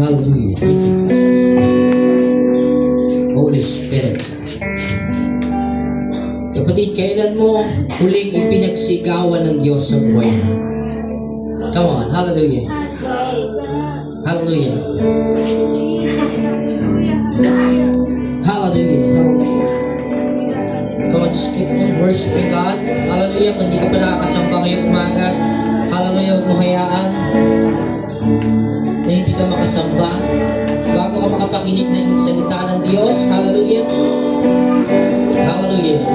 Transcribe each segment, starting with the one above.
Hallelujah. Holy Spirit. Kapatid, kailan mo huling ipinagsigawan ng Diyos sa buhay mo? Come on. Hallelujah. Hallelujah. Hallelujah. Hallelujah. Come on, just keep on worshiping God. Hallelujah. Kung hindi ka pa nakakasamba ngayong umaga, hallelujah, huwag mo hayaan na hindi ka makasamba bago ka makapakinig ng salita ng Diyos. Hallelujah. Hallelujah.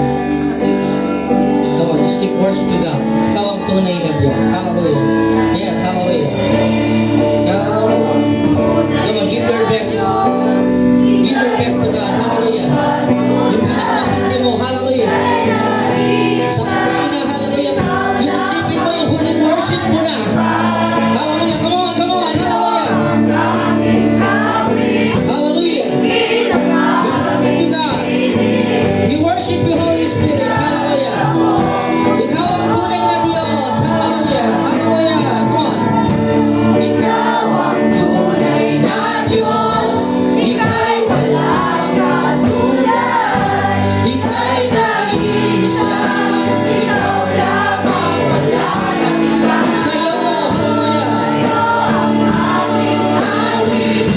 Come on, just keep worshiping God. Ikaw ang tunay na Diyos. Hallelujah. Yes, hallelujah. Come on, give your best. Give your best to God. Hallelujah. Yung pinakamatindi mo. Hallelujah. Sa hallelujah. Yung isipin mo yung huling worship mo na. Hallelujah. Come on, come on. Hallelujah. Hallelujah. We God. We worship you, Holy Spirit. Hallelujah. Ikaw ang tunay na Diyos. Hallelujah. Hallelujah. Come on. Ikaw ang tunay na Diyos. Ika'y walang katulad. Ika'y nag-iisa. Ikaw lamang, wala nang iba sa'yo. Hallelujah. Awit,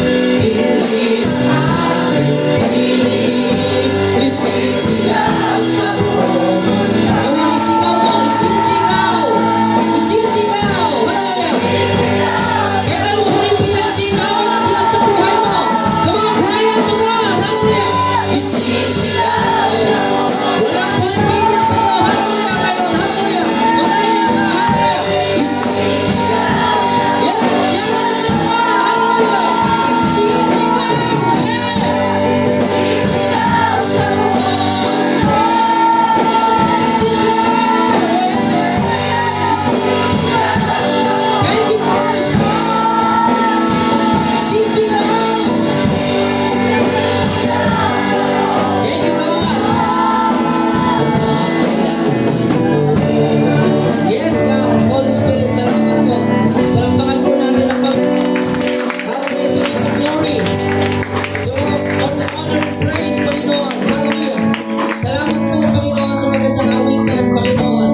tinig, awit, tinig. Isisigaw sa buong mundo. Come on, isigaw mo, isisigaw. Isisigaw. Hallelujah. Kailan mo huling pinagsigawan ng Diyos sa buhay mo? Come on, cry out to God. Hallelujah. Isisigaw. Walang pumipigil sa'yo. Hallelujah. Ngayon, hallelujah. Mamaya ka, hallelujah. Isisigaw. Yes, siya na naman. Hallelujah. Isisigaw. Yes. Isisigaw sa buong mundo. Thank you, Holy Spirit. Isisigaw. Thank you, God. Nagkakailangan mo. Yes, God. Holy Spirit, salamat po. Palampakan po natin ang pag... Hallelujah. To you the glory. To all the honor and praise, Panginoon. Hallelujah. Salamat po, Panginoon, sa magandang awitan, Panginoon.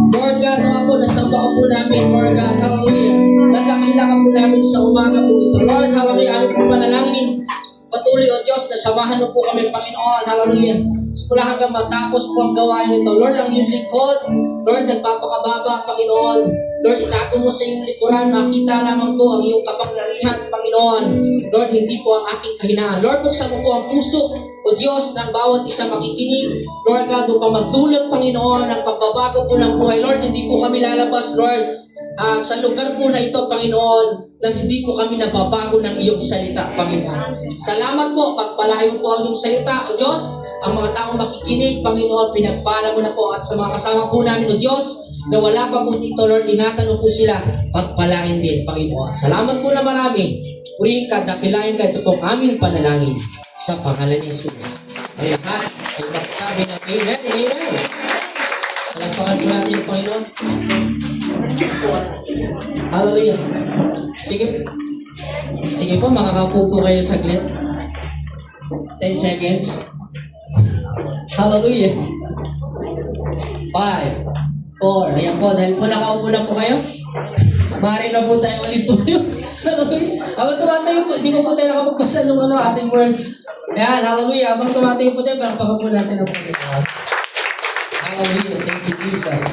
Lord God, nawa po, nasamba ka po namin, Lord God. Hallelujah. Nagkakila ka po namin sa umaga po ito. Lord, hallelujah. Ano po manalangin? Patuloy, O Diyos, na samahan mo po kami, Panginoon. Hallelujah. Simula hanggang matapos po ang gawain ito. Lord, ang iyong lingkod. Lord, nagpapakababa, Panginoon. Lord, itago mo sa iyong likuran. Makita lamang po ang iyong kapangyarihan, Panginoon. Lord, hindi po ang aking kahinaan. Lord, buksan mo po ang puso, O Diyos, ng bawat isa makikinig. Lord God, upang magdulot, Panginoon, ng pagbabago po ng buhay. Lord, hindi po kami lalabas, Lord, sa lugar po na ito, Panginoon, na hindi po kami nababago ng iyong salita, Panginoon. Salamat po, pagpalain mo po ang iyong salita, O Diyos. Ang mga taong makikinig, Panginoon, pinagpala mo na po. At sa mga kasama po namin, O Diyos, na wala pa po dito, Lord, ingatan mo po sila, pagpalain din, Panginoon. Salamat po na marami. Purihin ka, dakilain ka, ito pong aming panalangin sa pangalan ni Jesus. Ang lahat ay magsabi ng Amen, Amen. Palagpakan po natin yung Panginoon. Hallelujah. Sige po, makakaupo po kayo saglit. 10 seconds. Hallelujah. 5, 4. Ayan po, dahil po nakaupo na po kayo. Maaari na po tayo ulit po yun. Hallelujah. Habang tumatayo po, di mo po tayo nakapagbasa ng ating word. Ayan, hallelujah. Habang tumatayo po tayo, palakpakan po natin ang Panginoon. Hallelujah. Thank you, Jesus.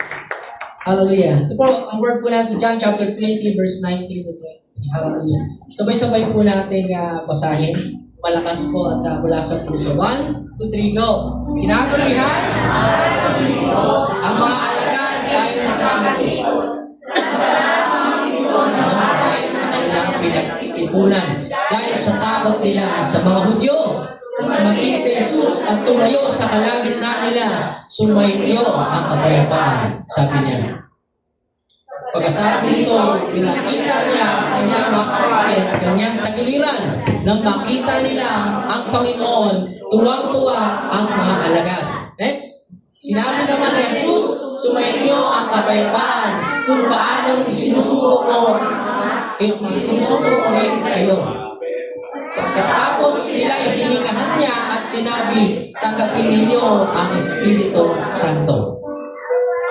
Hallelujah. Ito po, ang word po natin sa John chapter 20, verse 19 to 20. Hallelujah. Sabay-sabay po natin basahin. Malakas po at mula sa puso. 1, 2, 3, go. Kinagabihan ang mga alagad ay nagkatulog ng sa kanilang pinagtitipunan dahil sa takot nila sa mga Hudyo. Umating si Jesus at tumayo sa kalagitnaan nila. Sumainyo ang kapayapaan, sabi niya. Pagkasabi nito, pinakita niya kanyang tagiliran. Nang makita nila ang Panginoon, tuwang-tuwa ang mga alagad. Next. Sinabi naman ni Jesus, sumainyo ang kapayapaan kung paanong sinusuko ko rin kayo. Pagkatapos sila hiningahan niya at sinabi, tanggapin ninyo ang Espiritu Santo.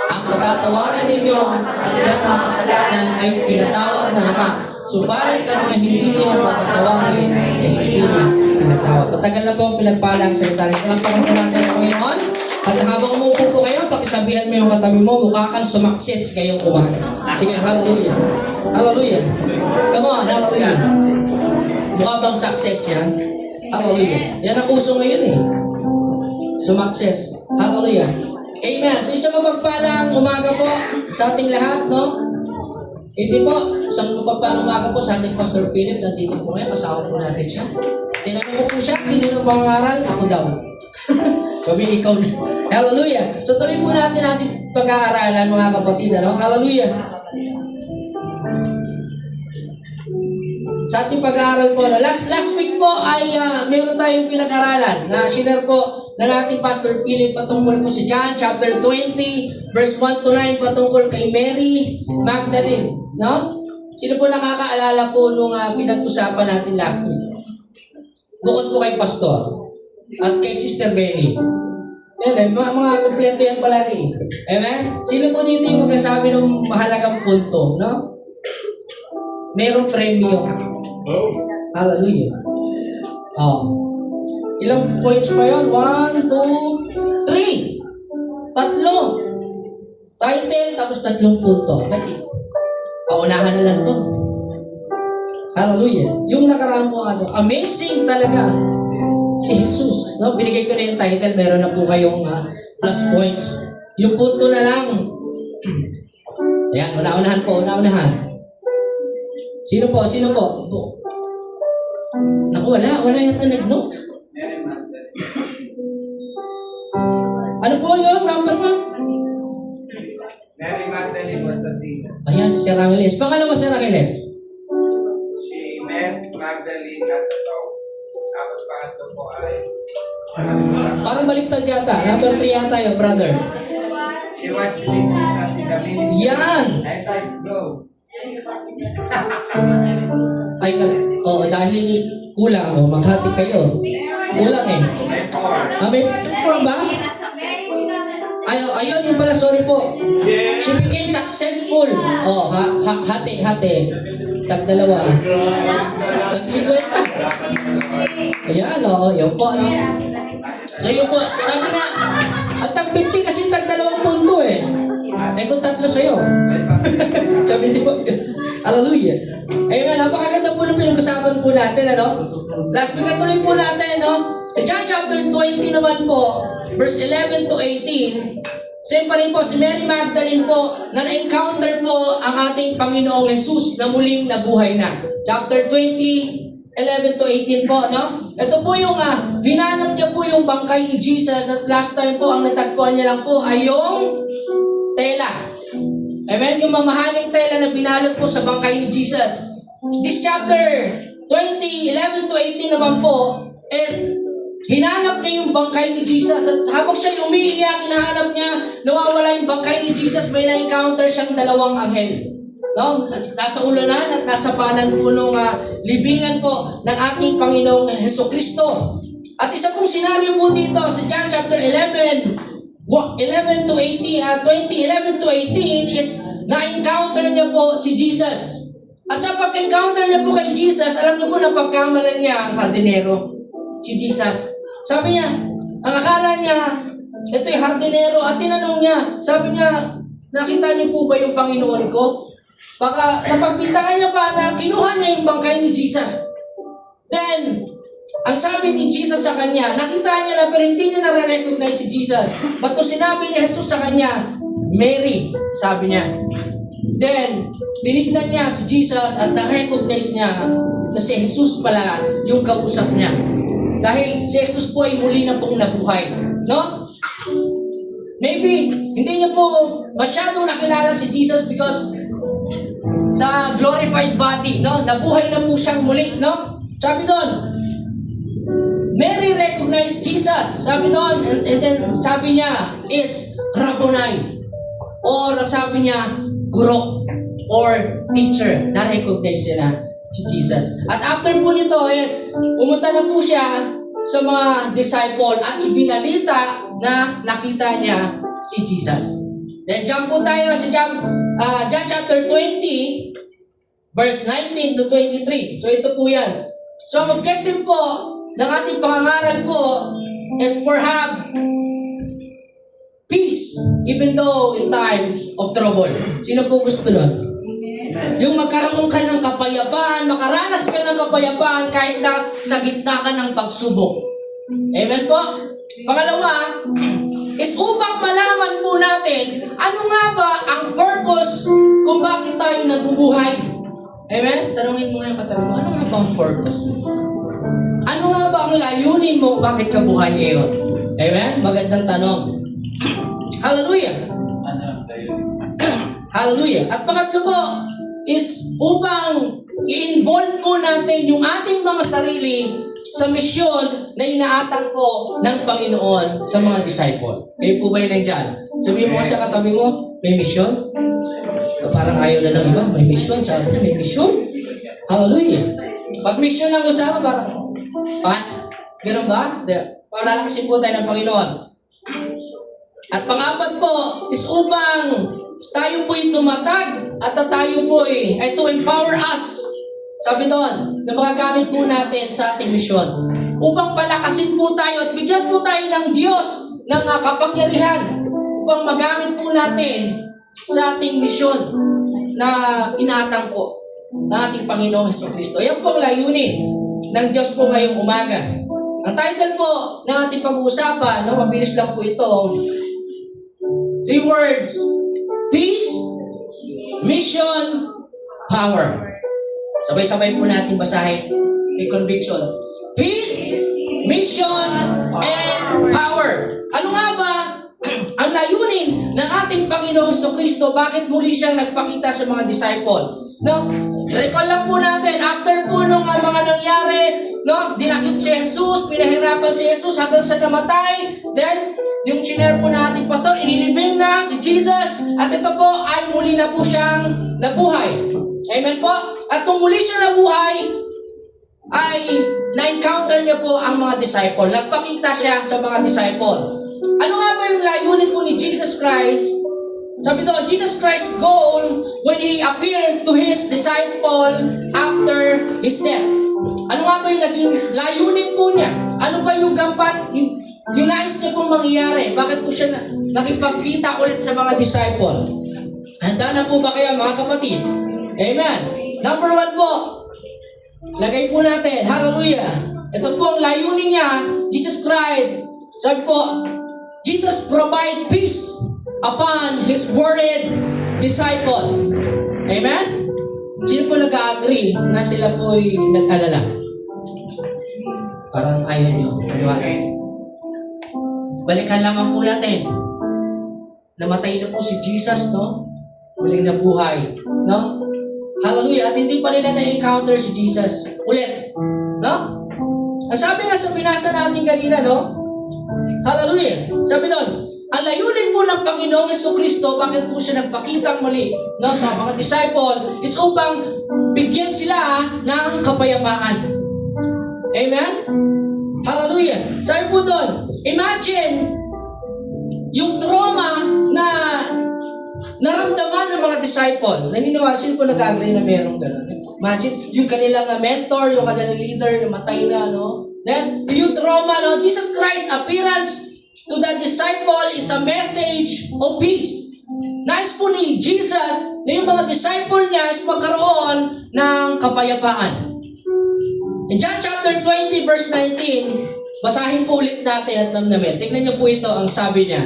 Ang patatawarin ninyo sa kanilang mga kasalanan ay pinatawad na nga. Subalit ang mga hindi niyo papatawarin ay hindi na pinatawad. Patagal na po ang pinagpala ang salita rin. Salamat po natin ang Panginoon. At habang umupo po kayo, pakisabihan mo yung katabi mo, mukha kang sumakses ngayong umaga. Sige, hallelujah. Hallelujah. Come on, hallelujah. Mukha bang success yan? Hallelujah. Yan ang uso ngayon eh. Sumakses. Hallelujah. Amen. So isang mapagpalang umaga po sa ating lahat, no? Hindi po, isang mapagpalang umaga po sa ating Pastor Philip. Nandito po ngayon, kasama po natin siya. Tinanong ko po siya, sino ng pangaral? Ako daw. Sabi, ikaw na. Hallelujah. So tuloy po natin ating pag-aaralan, mga kapatid, ano? Hallelujah. Sa ating pag-aaral po, no? last week po ay meron tayong pinag-aralan na sinare po ng ating Pastor Philip patungkol po sa John chapter 20 verse 1 to 9 patungkol kay Mary Magdalene, no? Sino po nakakaalala po nung pinag-usapan natin last week? Bukod po kay Pastor at kay Sister Benny. Yan mga kompleto yan palagi. Amen? Sino po dito yung magsasabi ng mahalagang punto, no? Merong premyo. Hallelujah. Ilang points pa yun? 1, 2, 3. Tatlo. Title, tapos 3 punto. Dali. Paunahan na lang to. Hallelujah. Yung nakaraan po nga to. Amazing talaga. Si Jesus. No? Binigay ko na yung title. Meron na po kayong plus points. Yung punto na lang. Ayan, una-unahan po. Una-unahan. Sino po? Sino po? Naku, wala yata nag-note. Ano po yun? Number 1? Mary Magdalene was a sinner. Ayan, si Sir Angeles. Pangalawa, Sir Angeles. She met Magdalene at the tomb. Tapos pangatlo po ay Parang baliktad yata. Number 3 yata yung brother. she was with Jesus in the ministry. Yan! Let us go. Ay, dahil kulang, maghati kayo. Kulang eh. May 4. May four ba? Ayun yung pala, sorry po. She became successful. Hati. Tag-2. Tag-50. Ayan, yun po. No? So yun po, sabi nga, at tag-50 kasi tag-2 punto eh. Kung 3 sa'yo. Sabi di po. Hallelujah. Amen. Napakaganda po ng pinag-usapan po natin, ano? Last week natuloy po natin, no? John chapter 20 naman po, verse 11 to 18. Same pa rin po si Mary Magdalene po na na-encounter po ang ating Panginoong Jesus na muling nabuhay na. Chapter 20, 11 to 18 po, no? Ito po yung, hinanap niya po yung bangkay ni Jesus at last time po, ang natagpuan niya lang po ay yung tela. Amen? Yung mamahaling tela na binalot po sa bangkay ni Jesus. This chapter 20, 11 to 18 naman po is hinanap niya yung bangkay ni Jesus at habang siya umiiyak, hinahanap niya, nawawala yung bangkay ni Jesus, may na-encounter siyang 2 anghel. No? Nasa ulanan at nasa panan po nung libingan po ng ating Panginoong Hesukristo. At isa pong senaryo po dito sa John chapter 11 to 18, 11 to 18 is na-encounter niya po si Jesus. At sa pag-encounter niya po kay Jesus, alam niyo po na pagkamalan niya ang hardinero, si Jesus. Sabi niya, ang akala niya, ito'y hardinero at tinanong niya, sabi niya, nakita niyo po ba yung Panginoon ko? Baka napagbintangan niya pa na kinuha niya yung bangkay ni Jesus. Then, ang sabi ni Jesus sa kanya, nakita niya na pero hindi niya nare-recognize si Jesus. But kung sinabi ni Jesus sa kanya, Mary, sabi niya. Then, tinignan niya si Jesus at na-recognize niya na si Jesus pala yung kausap niya. Dahil si Jesus po ay muli na pong nabuhay. No? Maybe, hindi niya po masyadong nakilala si Jesus because sa glorified body, no? Nabuhay na po siyang muli, no? Sabi doon, Mary recognized Jesus. Sabi doon, and then sabi niya is Rabboni. Or sabi niya, guro or teacher. Na-recognize niya na si Jesus. At after po nito is, pumunta na po siya sa mga disciple at ibinalita na nakita niya si Jesus. Then jump po tayo sa John chapter 20, verse 19 to 23. So ito po yan. So ang objective po ng ating pangangaral po is for have peace even though in times of trouble. Sino po gusto nun? Yung magkaroon ka ng kapayapaan, makaranas ka ng kapayapaan kahit na sa gitna ka ng pagsubok. Amen po? Pangalawa, is upang malaman po natin ano nga ba ang purpose kung bakit tayo nabubuhay. Amen? Tanungin mo ngayong katabi mo, ano nga ba ang purpose mo? Ano nga ba ang layunin mo bakit ka buhay ngayon? Amen? Magandang tanong. Hallelujah! Hallelujah! At pangatlo po, is upang i-involve po natin yung ating mga sarili sa misyon na inaatang po ng Panginoon sa mga disciple. Kayo po ba yun nandyan? Sabihin mo sa katabi mo, may misyon? Parang ayaw na ng iba, may misyon. Sabi na, may misyon? Hallelujah! Pag misyon ang usapan, parang pass. Ganun ba? Palalakasin po tayo ng Panginoon. At pang-apat po is upang tayo po'y tumatag at tayo po'y to empower us. Sabi doon, na magagamit po natin sa ating misyon. Upang palakasin po tayo at bigyan po tayo ng Diyos ng kapangyarihan upang magamit po natin sa ating misyon na inaatang po ng ating Panginoong Jesucristo. Yan po ang layunin ng Diyos po ngayong umaga. Ang title po ng ating pag-uusapan, mabilis lang po ito, 3 words, peace, mission, power. Sabay-sabay po natin basahin. May conviction. Peace, mission, and power. Ano nga ba ang layunin ng ating Panginoong Jesucristo? Bakit muli siyang nagpakita sa mga disciple? No? Recall lang po natin, after po nung mga nangyari, no? Dinakip si Jesus, pinahirapan si Jesus hanggang sa namatay. Then, yung sinare po na ating pastor, inilibing na si Jesus. At ito po ay muli na po siyang nabuhay. Amen po? At nung muli siya nabuhay, ay na-encounter niya po ang mga disciple. Nagpakita siya sa mga disciple. Ano nga ba yung layunin po ni Jesus Christ? Sabi doon, Jesus Christ's goal when He appeared to His disciple after His death. Ano nga ba yung naging layunin po niya? Ano ba yung gampan, yung nais niya pong mangyayari? Bakit po siya nakipagkita ulit sa mga disciple? Handa na po ba kayo mga kapatid? Amen. Number 1 po, lagay po natin, hallelujah. Ito po ang layunin niya, Jesus Christ. Sabi po, Jesus provide peace upon His worried disciple. Amen? Sino po nag-agree na sila po'y nag-alala? Parang ayaw nyo. Paniwala. Balikan lamang po natin. Namatay na po si Jesus, no? Muling nabuhay. No? Hallelujah. At hindi pa nila na-encounter si Jesus ulit. No? Ang sabi nga sa binasa natin kanina, no? Hallelujah. Sabi doon, ang layunin po ng Panginoong Jesucristo, bakit po siya nagpakitang muli, no, sa mga disciple, is upang bigyan sila ng kapayapaan. Amen? Hallelujah. Sabi po doon, imagine yung trauma na naramdaman ng mga disciple. Naniniwala, sino po nag-agree na merong gano'n? Imagine, yung kanilang mentor, yung kanilang leader, namatay na, no? Then, yung trauma, no? Jesus Christ's appearance to the disciple is a message of peace. Nais po ni Jesus na yung mga disciple niya is magkaroon ng kapayapaan. In John chapter 20, verse 19, basahin po ulit natin at namnamin. Tignan niyo po ito, ang sabi niya.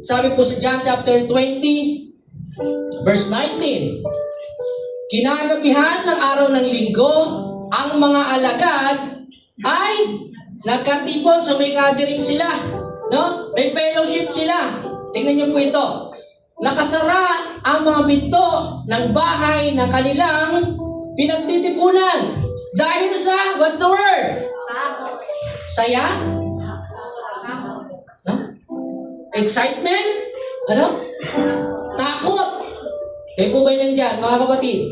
Sabi po sa John chapter 20, verse 19, kinagabihan ng araw ng linggo, ang mga alagad ay nagkatipon sa may gathering sila. No? May fellowship sila. Tingnan niyo po ito. Nakasara ang mga pinto ng bahay na kanilang pinagtitipunan. Dahil sa, what's the word? Saya? No? Excitement? Ano? Takot? Kayo po ba yun nandyan, mga kapatid?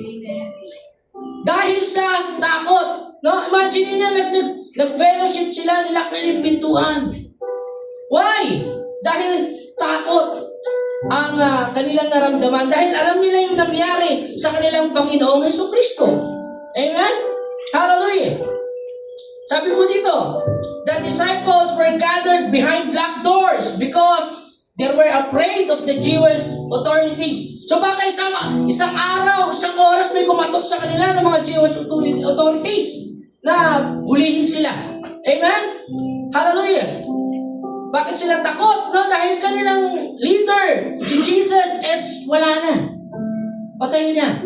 Dahil sa takot. No? Imagine niyo, nag-fellowship sila, nilak nila yung pintuan. Why? Dahil takot ang kanilang naramdaman. Dahil alam nila yung nangyari sa kanilang Panginoong Jesucristo. Amen? Hallelujah! Sabi po dito, the disciples were gathered behind locked doors because they were afraid of the Jewish authorities. So baka isang araw, isang oras may kumatok sa kanila ng mga Jewish authorities na bulihin sila. Amen? Hallelujah! Bakit sila takot? No? Dahil kanilang leader, si Jesus, wala na. Patay na.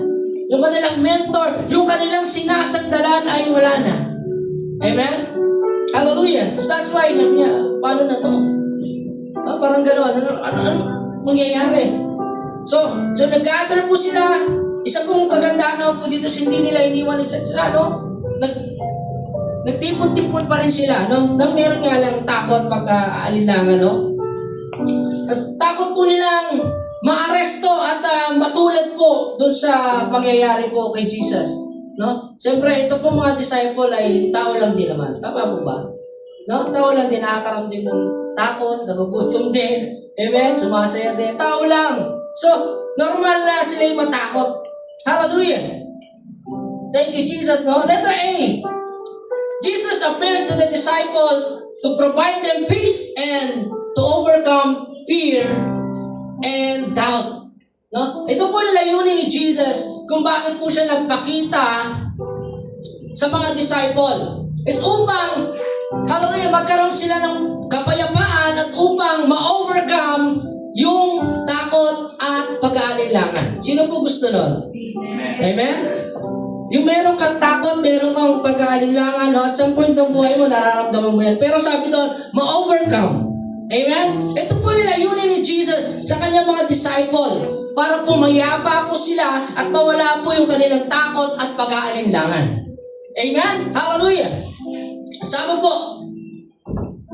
Yung kanilang mentor, yung kanilang sinasandalan ay wala na. Amen? Hallelujah! So that's why, sabi niya, paano na to? Parang gano'n. Ano mangyayari? So nag-gather po sila. Isa pong kagandahan po dito, hindi nila iniwan isa sila, no? Nagtipon-tipon pa rin sila, no? Nang meron nga lang takot pag-aalinlangan, no? At takot po nilang maaresto at matulad po doon sa pangyayari po kay Jesus, no? Siyempre, ito po mga disciple ay tao lang din naman. Tama po ba? No? Tao lang din, nakakaramdam ng takot, nagugutom din. Amen? Sumasaya din. Tao lang. So, normal na sila yung matakot. Hallelujah! Thank you, Jesus, no? Letter A. Jesus appeared to the disciple to provide them peace and to overcome fear and doubt. No? Ito po yung layunin ni Jesus kung bakit po siya nagpakita sa mga disciple. Is upang, hallelujah, magkaroon sila ng kapayapaan at upang ma-overcome yung takot at pag-aalinlangan. Sino po gusto nun? Amen? Yung meron kang takot, meron kang pag-aalinlangan, no? At some point ng buhay mo, nararamdaman mo yan. Pero sabi doon, ma-overcome. Amen? Ito po yung layunin ni Jesus sa kanyang mga disciple para pumayapa po sila at mawala po yung kanilang takot at pag-aalinlangan. Amen? Hallelujah! Sabi po,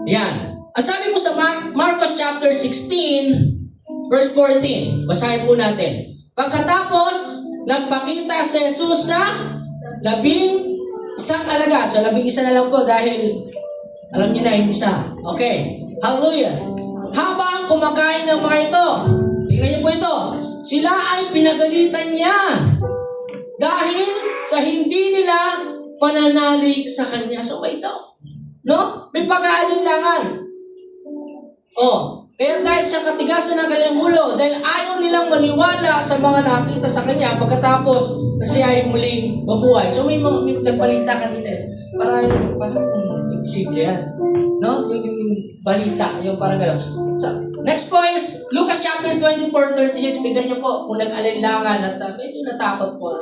yan. Ang sabi po sa Marcos chapter 16, verse 14. Basahin po natin. Pagkatapos, nagpakita si Jesus sa 11 alagad. So, 11 na lang po dahil alam niyo na yung isa. Okay. Hallelujah. Habang kumakain ng mga ito, tingnan niyo po ito, sila ay pinagalitan niya dahil sa hindi nila pananalig sa kanya. So, may ito. No? May pag-aalinlangan. Kaya dahil sa katigasan ng kanilang ulo, dahil ayaw nilang maniwala sa mga nakita sa kanya pagkatapos na siya ay muling mabuhay. So may nagbalita kanina. Parang imposible yan. No? Yung balita, yung parang gano'n. So, next po is Lucas chapter 24:36. Tignan niyo po kung nag-alinlangan at medyo natakot po.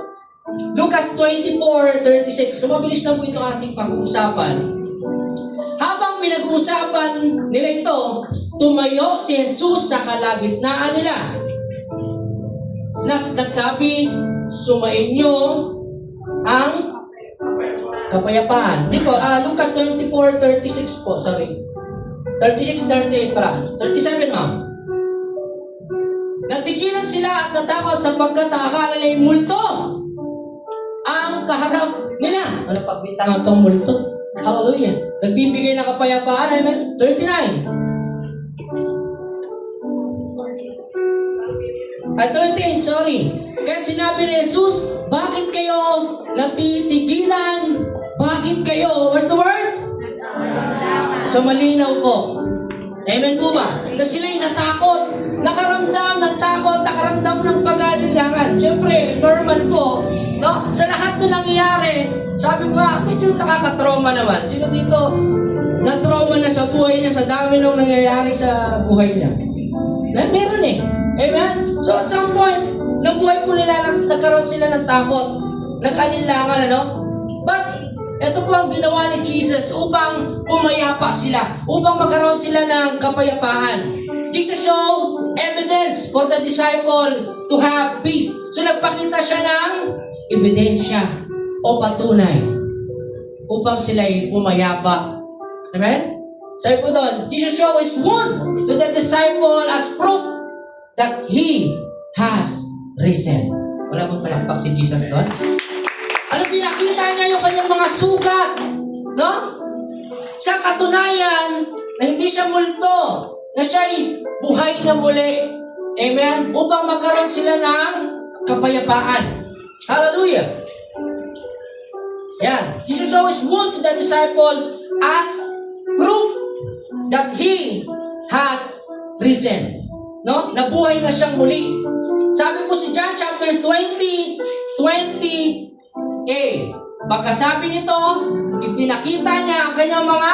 Lucas 24:36. So mabilis na po ito ating pag-uusapan. Habang pinag-uusapan nila ito, tumayo si Jesus sa kalagitnaan nila. Nagsabi, sumainyo ang kapayapaan. Di po, Lucas 24:36 po, sorry. 36:38 pala. 37, ma'am. Natigilan sila at natakot sapagkat akala nila yung multo ang kaharap nila. Ano pagbintangan tong multo? Hallelujah. Nagbibigay ng kapayapaan. Amen. 39. At 38, sorry. Kaya sinabi ni Jesus, bakit kayo natitigilan? Bakit kayo, what's the word? So malinaw po. Amen po ba? Na sila'y natakot. Nakaramdam ng takot, nakaramdam ng pag-aalinlangan. Siyempre, normal po. No? Sa lahat na nangyayari, sabi ko nga, medyo nakaka-trauma naman. Sino dito na-trauma na sa buhay niya, sa dami nung nangyayari sa buhay niya? Meron eh. Amen? So at some point, ng buhay po nila, nagkaroon sila ng takot. Nag-alinlangan, ano? But, ito po ang ginawa ni Jesus upang pumayapa sila. Upang magkaroon sila ng kapayapaan. Jesus shows evidence for the disciple to have peace. So nagpakita siya ng ebidensya o patunay upang sila'y pumayapa. Amen? Sabi po doon, Jesus shows his wound to the disciple as proof that He has risen. Wala pong palakpak si Jesus doon. Ano, pinakita niya yung kanyang mga sugat. No? Sa katunayan na hindi siya multo, na siya'y buhay na muli. Amen? Upang magkaroon sila ng kapayapaan. Hallelujah! Yan. Jesus always wound to the disciple as proof that He has risen. No? Nabuhay na siyang muli. Sabi po si John chapter 20:20a. Pagkasabi nito, ipinakita niya ang kanyang mga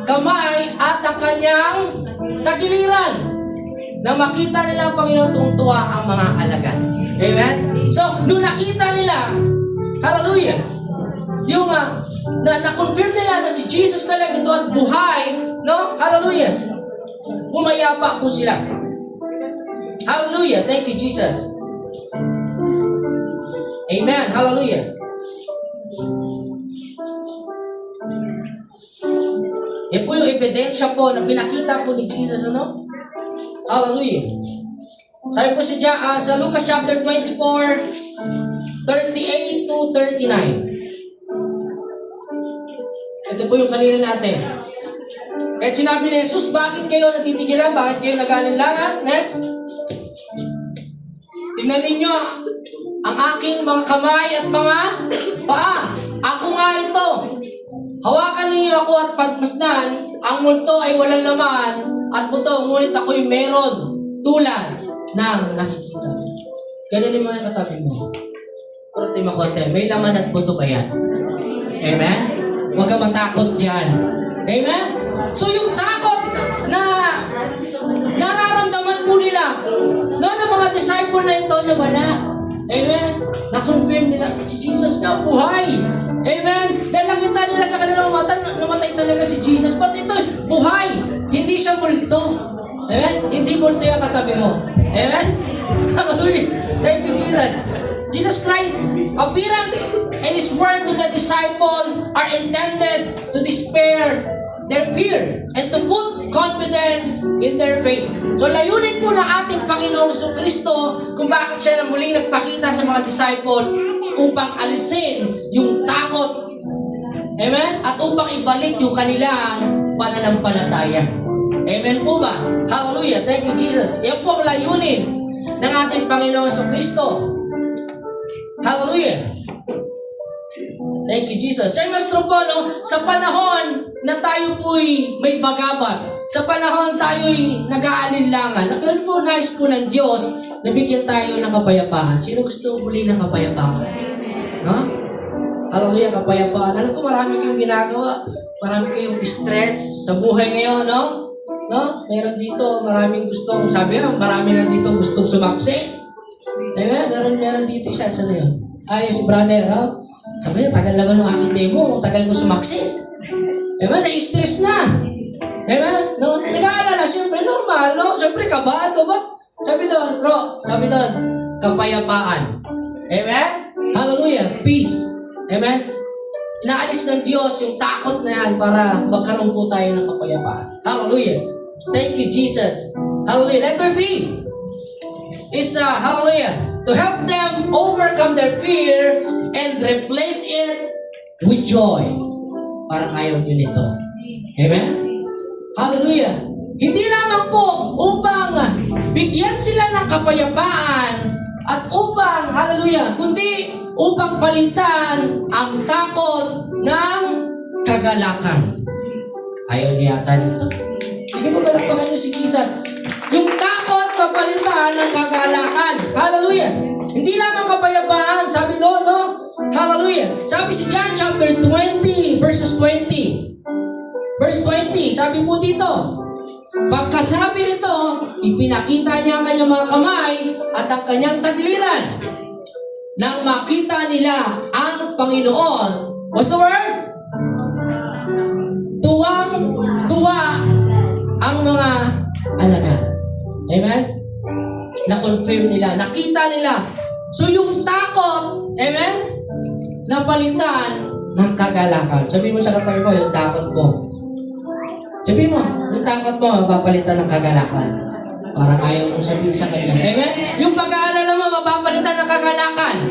kamay at ang kanyang tagiliran na makita nila ang Panginoon tungtuwa ang mga alagad. Amen? So, nung nakita nila, hallelujah, yung na-confirm nila na si Jesus talaga ito at buhay, no? Hallelujah. Pumayapa po sila. Hallelujah. Thank you, Jesus. Amen. Hallelujah. Yan po yung ebidensya po na pinakita po ni Jesus, ano? Hallelujah. Sabi po sa Lucas chapter 24:38-39. Ito po yung kanina natin. Kahit sinabi ni Jesus, bakit kayo natitigilan? Bakit kayo nag-aalinlangan? Next. Tingnan ninyo ang aking mga kamay at mga paa. Ako nga ito. Hawakan ninyo ako at pagmasdan. Ang multo ay walang laman at buto, ngunit ako'y meron tulad ng nakikita. Ganun yung mga katabi mo. Kurti makote, may laman at buto ba yan? Amen? Huwag ka matakot dyan. Amen? So yung takot na nararamdaman po nila ng mga disciple na ito na wala. Amen? Na-confirm nila, si Jesus na buhay. Amen? Dahil nakita nila sa kanilang mata, namatay talaga si Jesus. But ito, buhay. Hindi siya multo. Amen? Hindi multo yung katabi mo. Amen? Hallelujah. Thank you, Jesus. Jesus Christ's appearance and His word to the disciples are intended to despair their fear and to put confidence in their faith. So layunin po ng ating Panginoong Kristo kung bakit siya na muling nagpakita sa mga disciples upang alisin yung takot. Amen? At upang ibalik yung kanilang pananampalataya. Amen po ba? Hallelujah. Thank you, Jesus. Yan po ang layunin ng ating Panginoong Kristo. Hallelujah. Thank you, Jesus. Siyempre, Mastro po, no? Sa panahon na tayo po'y may bagabat, sa panahon tayo'y nag-aalinlangan, ano po nais po ng Diyos na bigyan tayo ng kapayapaan? Sino gusto muli ng kapayapaan? No? Hallelujah, kapayapaan. Alam ko marami kayong ginagawa. Marami kayong stress sa buhay ngayon, no? No? Meron dito, maraming gustong, sabi nga, marami na dito gustong sumakses. Amen? Meron dito isa na yun. Ayun si brother, no? Sabi niya, tagal naman ng aking demo, tagal mo sumakses. Amen? Na-stress na. Amen? No? Nag-aalala, siyempre normal, no? Siyempre kabado, ba't? Sabi doon, bro, sabi doon, kapayapaan. Amen? Hallelujah, peace. Amen? Inaalis ng Diyos yung takot na yan para magkaroon po tayo ng kapayapaan. Hallelujah. Thank you, Jesus. Hallelujah. Letter B is, hallelujah, to help them overcome their fear and replace it with joy. Parang ayaw nyo nito. Amen? Hallelujah. Hindi lamang po upang bigyan sila ng kapayapaan at upang, hallelujah, kundi upang palitan ang takot ng kagalakan. Ayaw niya yata nito. Sige po, balakpakan niyo si Jesus. Yung takot papalitan ng kagalakan. Hallelujah. Hindi lamang kapayapaan, sabi doon, no? Hallelujah. Sabi si John chapter 20, verses 20. Verse 20, sabi po dito, pagkasabi nito, ipinakita niya ang kanyang mga kamay at ang kanyang tagiliran. Nang makita nila ang Panginoon, what's the word? Tuwang-tuwa ang mga alagad. Amen? Na-confirm nila, nakita nila. So yung takot, amen? Napalitan ng kagalakan. Sabi mo sa katabi mo, yung takot mo. Sabi mo, yung takot mo, mapapalitan ng kagalakan. Parang ayaw mong sabihin sa kanya. Amen? Yung pag-aalala mo, mapapalitan ng kagalakan.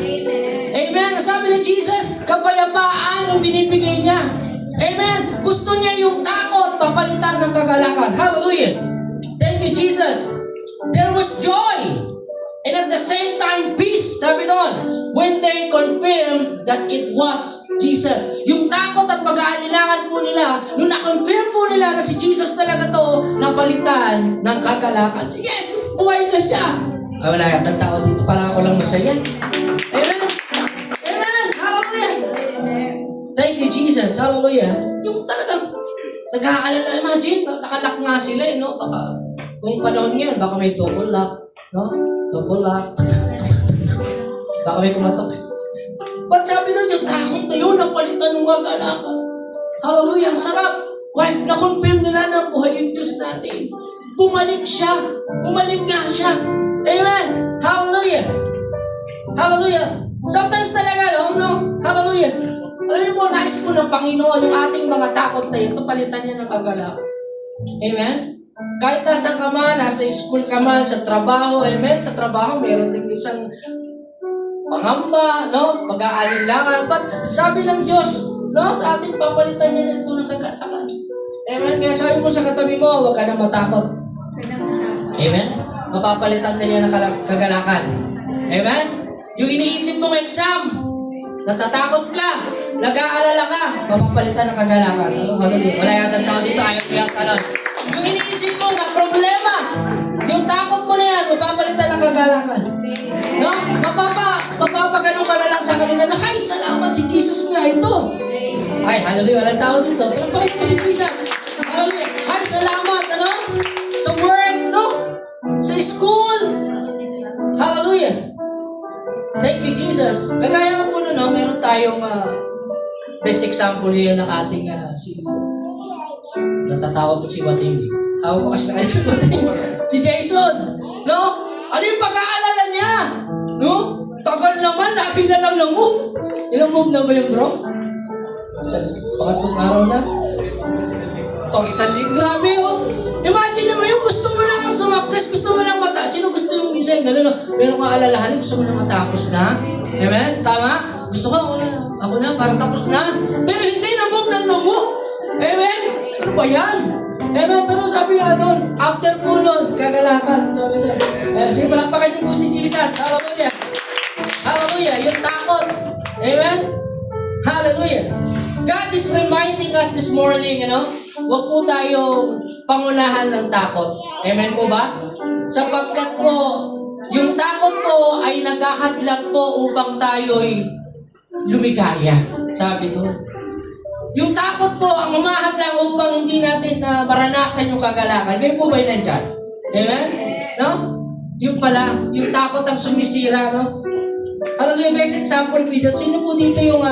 Amen? Sabi ni you, Jesus. Kapayapaan ang binibigay niya. Amen. Gusto niya yung takot, papalitan ng kagalakan. Hallelujah. Thank you, Jesus. There was joy. And at the same time, peace. Sabi doon, when they confirmed that it was Jesus. Yung takot at pag-aalilangan po nila, nung na-confirm po nila na si Jesus talaga to, napalitan ng kagalakan. Yes! Buhay na siya! Ay, wala yata tao dito, para ako lang masaya. Amen! Amen! Hallelujah! Thank you, Jesus. Hallelujah. Yung talagang nag-aalala. Imagine, nakalock nga sila no? Baka, kung panahon ngayon, baka may double lock. No? Double lock. Baka may kumatok. Ba't sabi doon yung takot na yun, napalitan ng kagalakan. Hallelujah, ang sarap. Why? Na-confirm nila na buhay yung Diyos natin. Bumalik siya. Bumalik nga siya. Amen. Hallelujah. Hallelujah. Sometimes talaga, no? Hallelujah. Alam niyo po, nais po ng Panginoon yung ating mga takot na ito, palitan niya ng kagalakan. Amen? Kahit nasa ka man, nasa school ka man, sa trabaho, amen? Sa trabaho, meron din isang pangamba, no? Pag-aalinlangan. But sabi ng Diyos, no? Sa ating papalitan niya nito ng kagalakan. Amen? Kaya sabi mo sa katabi mo, huwag ka na matakot. Amen? Mapapalitan na niya ng kagalakan. Amen? Yung iniisip mong exam, natatakot ka, nag-aalala ka, mapapalitan ng kagalakan. Wala yata tao dito, ayaw mo yata nun. Yung iniisip mo na problema, yung takot mo na yan, mapapalitan ng kagalakan. No? Mapapagano ka na lang sa kanila na, ay, salamat si Jesus nga ito. Ay, hallelujah, walang tao dito. Pero bakit po si Jesus? Hallelujah. Ay, salamat, ano? Sa work, no? Sa school. Hallelujah. Thank you, Jesus. Kagaya ko po no, meron tayong best example yan ng ating natatawa po si Wating. Hawag ko kasi sa kanya si Wating. Si Jason. No? Ano yung pag-aalala niya? No? Tagal naman, lagi na lang ng move. Ilang move na ba yung bro? Pangatlong araw na. Pag-isang linggo. Grabe oh. Imagine naman yung gusto mo lang sumakses, gusto mo lang mata. Sino gusto yung minsan gano'n no? Meron kang alalahanin, gusto mo na matapos na. Amen? Tama? Gusto ko, ako na, parang tapos na. Pero hindi na move ng move. Amen? Ano ba yan? Amen? Pero sabi nga doon, after po nun, kagalakan. Sabi doon. Sige, palakpakan niyo po si Jesus. Hallelujah. Hallelujah. Yung takot. Amen? Hallelujah. God is reminding us this morning, huwag po tayong pangunahan ng takot. Amen po ba? Sapagkat po, yung takot po ay naghahadlang po upang tayo'y lumigaya. Sabi doon. Yung takot po ang umahadlang upang hindi natin maranasan yung kagalakan. Ngayon po ba yun nandyan? Amen? No? Yung pala, yung takot ang sumisira, no? Hallelujah, best example po dito. Sino po dito yung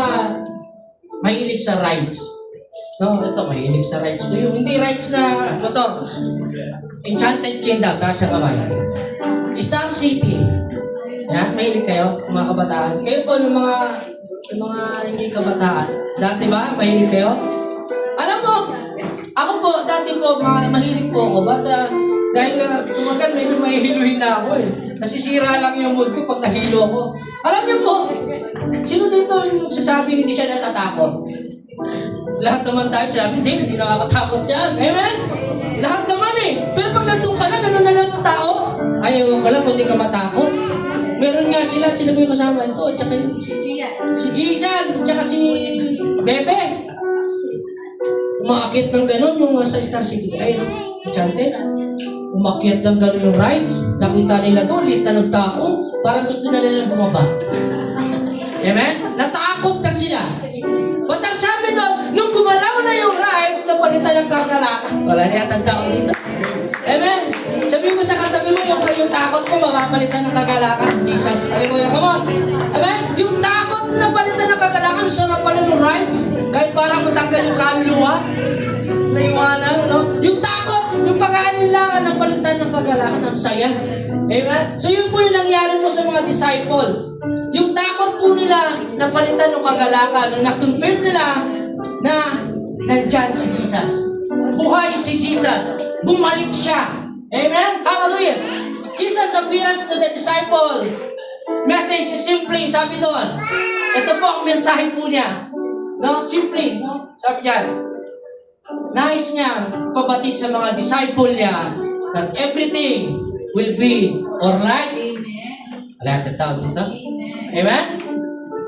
mahilig sa rides? No, ito, mahilig sa rides. Yung hindi rides na motor. Enchanted Kingdom, taas sa kamay. Star City. Yan, mahilig kayo, mga kabataan. Kayo po, ng mga hindi kabataan. Dati ba, mahilig kayo? Alam mo, ako po, dati po, mahilig po ako. But dahil tumagal, medyo mahihiluhin na ako eh. Nasisira lang yung mood ko pag nahilo ako. Alam niyo po, sino dito yung sasabi hindi siya natatakot? Lahat naman tayo sabi, hindi nakakatakot yan. Amen? Lahat naman eh. Pero pag nandun ka na, gano'n na lang ang tao. Ayaw ko lang kung di ka matakot. Meron nga sila, sino ba yung kasama ito? At saka yung si Jason, at saka si Bebe. Umaakit ng gano'n yung sa Star City. Ay, Enchanted. Umakyat ng gano'n yung rides. Nakita nila doon, liit na ng tao. Parang gusto na nilang bumaba. Amen? Natakot na sila. But ang sabi doon, nung gumalaw na yung rides, napalitan ng kagalakan. Wala na yatang tao dito. Amen? Sabi mo sa katabi mo, yung takot ko, mapapalitan ng kagalakan. Jesus, hallelujah, come on. Amen? Yung takot na napalitan ng kagalakan, sarap pala ng rides. Kahit parang matanggal yung kaluluwa. Naiwanan, no? Yung takot, yung pag-aanilangan, napalitan ng kagalakan, ang saya. Amen? So yun po yung nangyari po sa mga disciple. Yung takot po nila, napalitan ng kagalakan. Nung na-confirm nila na nandyan si Jesus. Buhay si Jesus. Bumalik siya. Amen? Hallelujah. Jesus' appearance to the disciple. Message is simply, sabi doon, Ito po ang mensahe po niya. No? Simple. No? Sabi diyan, nais niya pabatid sa mga disciple niya that everything will be alright. Wala natin tao dito. Amen?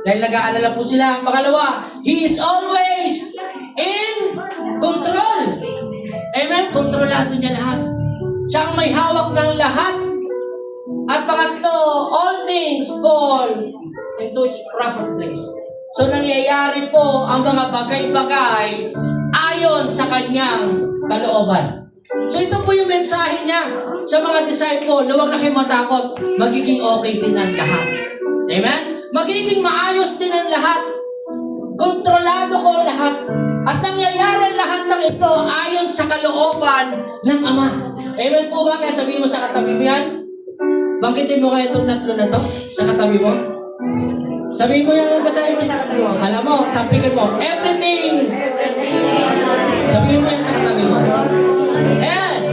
Dahil nag-aalala po sila. Pangalawa, He is always in control. Amen? Kontrolado niya lahat. Siya ang may hawak ng lahat. At pangatlo, all things fall into its proper place. So nangyayari po ang mga bagay-bagay ayon sa kanyang kalooban. So ito po yung mensahe niya sa mga disciple. Huwag na kayo matakot. Magiging okay din ang lahat. Amen? Magiging maayos din ang lahat. Kontrolado ko ang lahat. At nangyayari lahat ng ito ayon sa kalooban ng Ama. Amen po ba? Kaya sabihin mo sa katabi mo yan. Bangkitin mo kaya itong tatlo na to sa katabi mo. Sabihin mo yan, basahin mo sa katabi mo. Alam mo, tapikin mo, everything. Sabihin mo yan sa katabi mo. And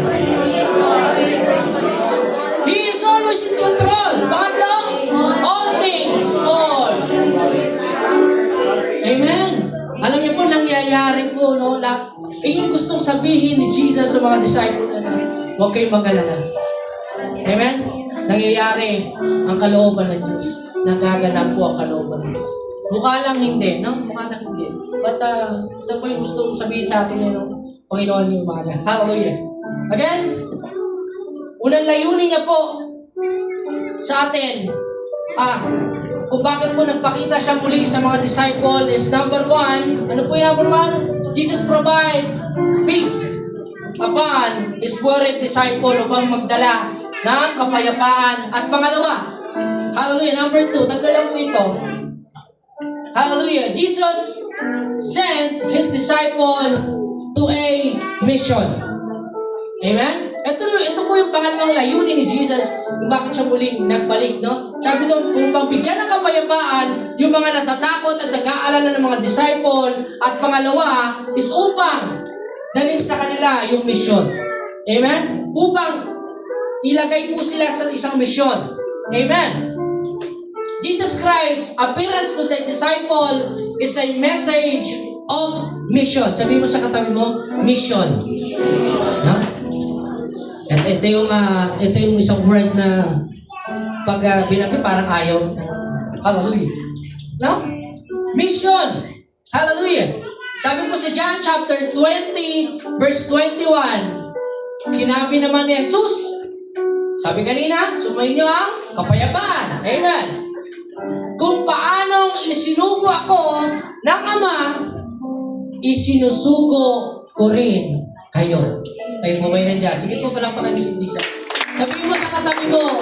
He is always in control. Pangatlo, all things fall. Amen. Alam niyo po, nangyayari po, no? Yung gustong sabihin ni Jesus sa mga disciple na huwag kayong mag-alala. Amen? Nangyayari ang kalooban ng Diyos. Nagaganap po ang kalooban ng Diyos. Mukha lang hindi, no? Mukha lang hindi. But ito po yung gusto kong sabihin sa atin ng Panginoon yung umaga. Hallelujah. Again, unang layunin niya po sa atin, kung bakit po nagpakita siya muli sa mga disciple is number one. Ano po yung number one? Jesus provide peace upon His worried disciple upang magdala ng kapayapaan. At pangalawa, hallelujah, number two, tatlo lang po ito. Hallelujah, Jesus sent His disciple to a mission. Amen? Ito po yung pangalawang layunin ni Jesus kung bakit siya muling nagbalik, no? Sabi doon, upang bigyan ng kapayapaan yung mga natatakot at nag-aalala ng mga disciple. At pangalawa is upang dalhin sa kanila yung mission. Amen? Upang ilagay po sila sa isang mission. Amen? Jesus Christ's appearance to the disciple is a message of mission. Sabi mo sa katabi mo, mission. No? At ito yung isang word na pag binanggit parang ayaw. Hallelujah. No? Mission. Hallelujah. Sabi po sa John chapter 20 verse 21, sinabi naman ni Jesus, sabi kanina, sumayin niyo ang kapayapaan. Amen. Kung paanong isinugo ako ng Ama, isinusugo ko rin kayo. Ay, bumay na dyan. Sige po, palampakan niyo si Jesus. Sabihin mo sa katabi mo,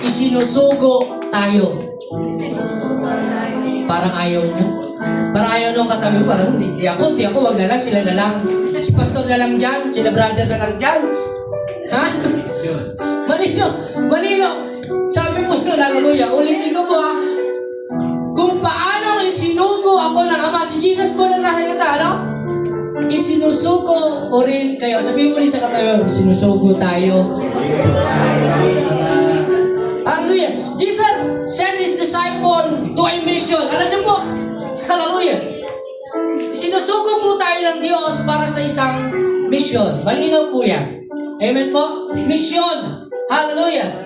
isinusugo tayo. Parang ayaw niyo. Parang ayaw nung katabi mo, parang hindi. Di ako, wag na lang, sila na lang. Si pastor na lang dyan, sila brother na lang dyan. Ha? Malino. Sabi po nun, hallelujah. Ulitin ko po ha. Kung paano isinugo ako ng Ama, si Jesus po nagsasalita, ano? Isinusugo ko rin kayo. Sabihin mo rin sa katabi, isinusugo tayo. Hallelujah. Jesus sent His disciple to a mission. Alam niyo po, hallelujah. Sinusugo po tayo ng Diyos para sa isang mission. Malinaw po yan. Amen po? Mission. Hallelujah.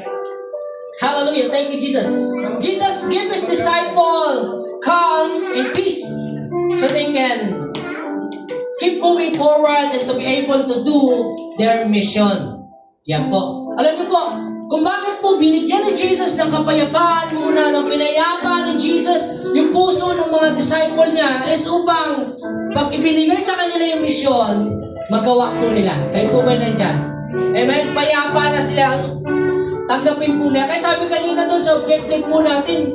Hallelujah. Thank you, Jesus. Jesus gave His disciple calm and peace so they can keep moving forward and to be able to do their mission. Yan po. Alam niyo po, kung bakit po binigyan ni Jesus ng kapayapaan muna, ng pinayapa ni Jesus yung puso ng mga disciple niya is upang pag ibinigay sa kanila yung mission, magawa po nila. Kayo po ba nandyan? Amen? Payapa na sila. Tanggapin po nila. Kaya sabi kanina doon sa objective po natin,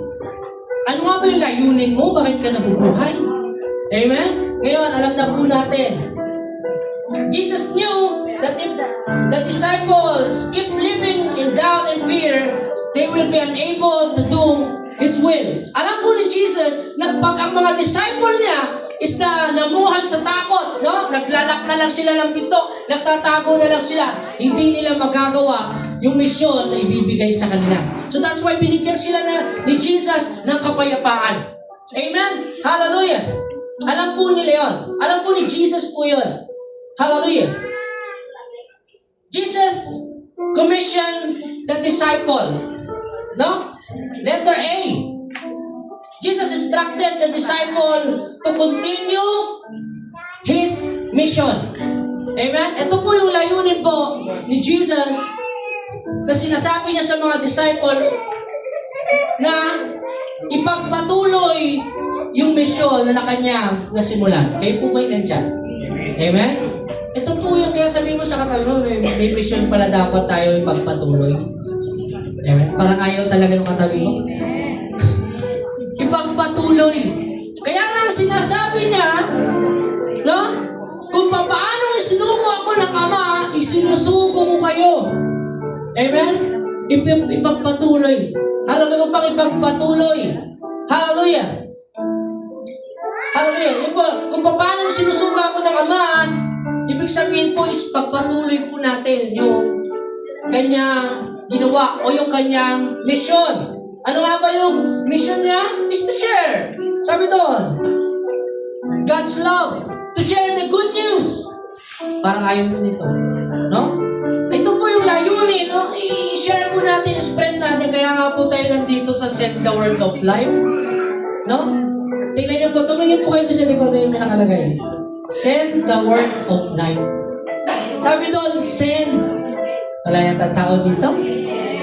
ano nga ba yung layunin mo? Bakit ka nabubuhay? Amen? Ngayon, alam na po natin. Jesus knew that if the disciples keep living in doubt and fear, they will be unable to do His will. Alam po ni Jesus na pag ang mga disciple niya is na namuhan sa takot, no? Naglalak na lang sila ng pinto, nagtatago na lang sila, hindi nila magagawa yung misyon na ibibigay sa kanila. So that's why binigyan sila ni Jesus ng kapayapaan. Amen? Hallelujah! Alam po nila yun. Alam po ni Jesus po yun. Hallelujah! Jesus commissioned the disciple. No? Letter A. Jesus instructed the disciple to continue his mission. Amen? Ito po yung layunin po ni Jesus na sinasabi niya sa mga disciple na ipagpatuloy yung mission na kanyang nasimulan. Kayo po ba'y nandyan? Amen? Ito po yung kaya sabihin mo sa katabi mo, may mission pala dapat tayo ipagpatuloy. Amen? Parang ayaw talaga ng katabi mo. Ipagpatuloy. Kaya nga sinasabi niya, no? Kung paano isinugo ako ng Ama, isinusugo ko kayo. Amen? Ipagpatuloy. Hallelujah, pang ipagpatuloy. Hallelujah. Hallelujah. Yun po, kung paano sinusugo ako ng Ama, ibig sabihin po is pagpatuloy po natin yung kanyang ginawa o yung kanyang mission. Ano nga ba yung mission niya? Is to share. Sabi doon, God's love. To share the good news. Parang ayaw mo nito. No? Ito po yung layunin, no? I-share po natin, spread natin. Kaya nga po tayo nandito sa Send the Word of Life. No? Tingnan niyo po, tumingin po kayo sa likod na yung nakalagay. Send the Word of Life. Sabi doon, send. Wala yata tao dito?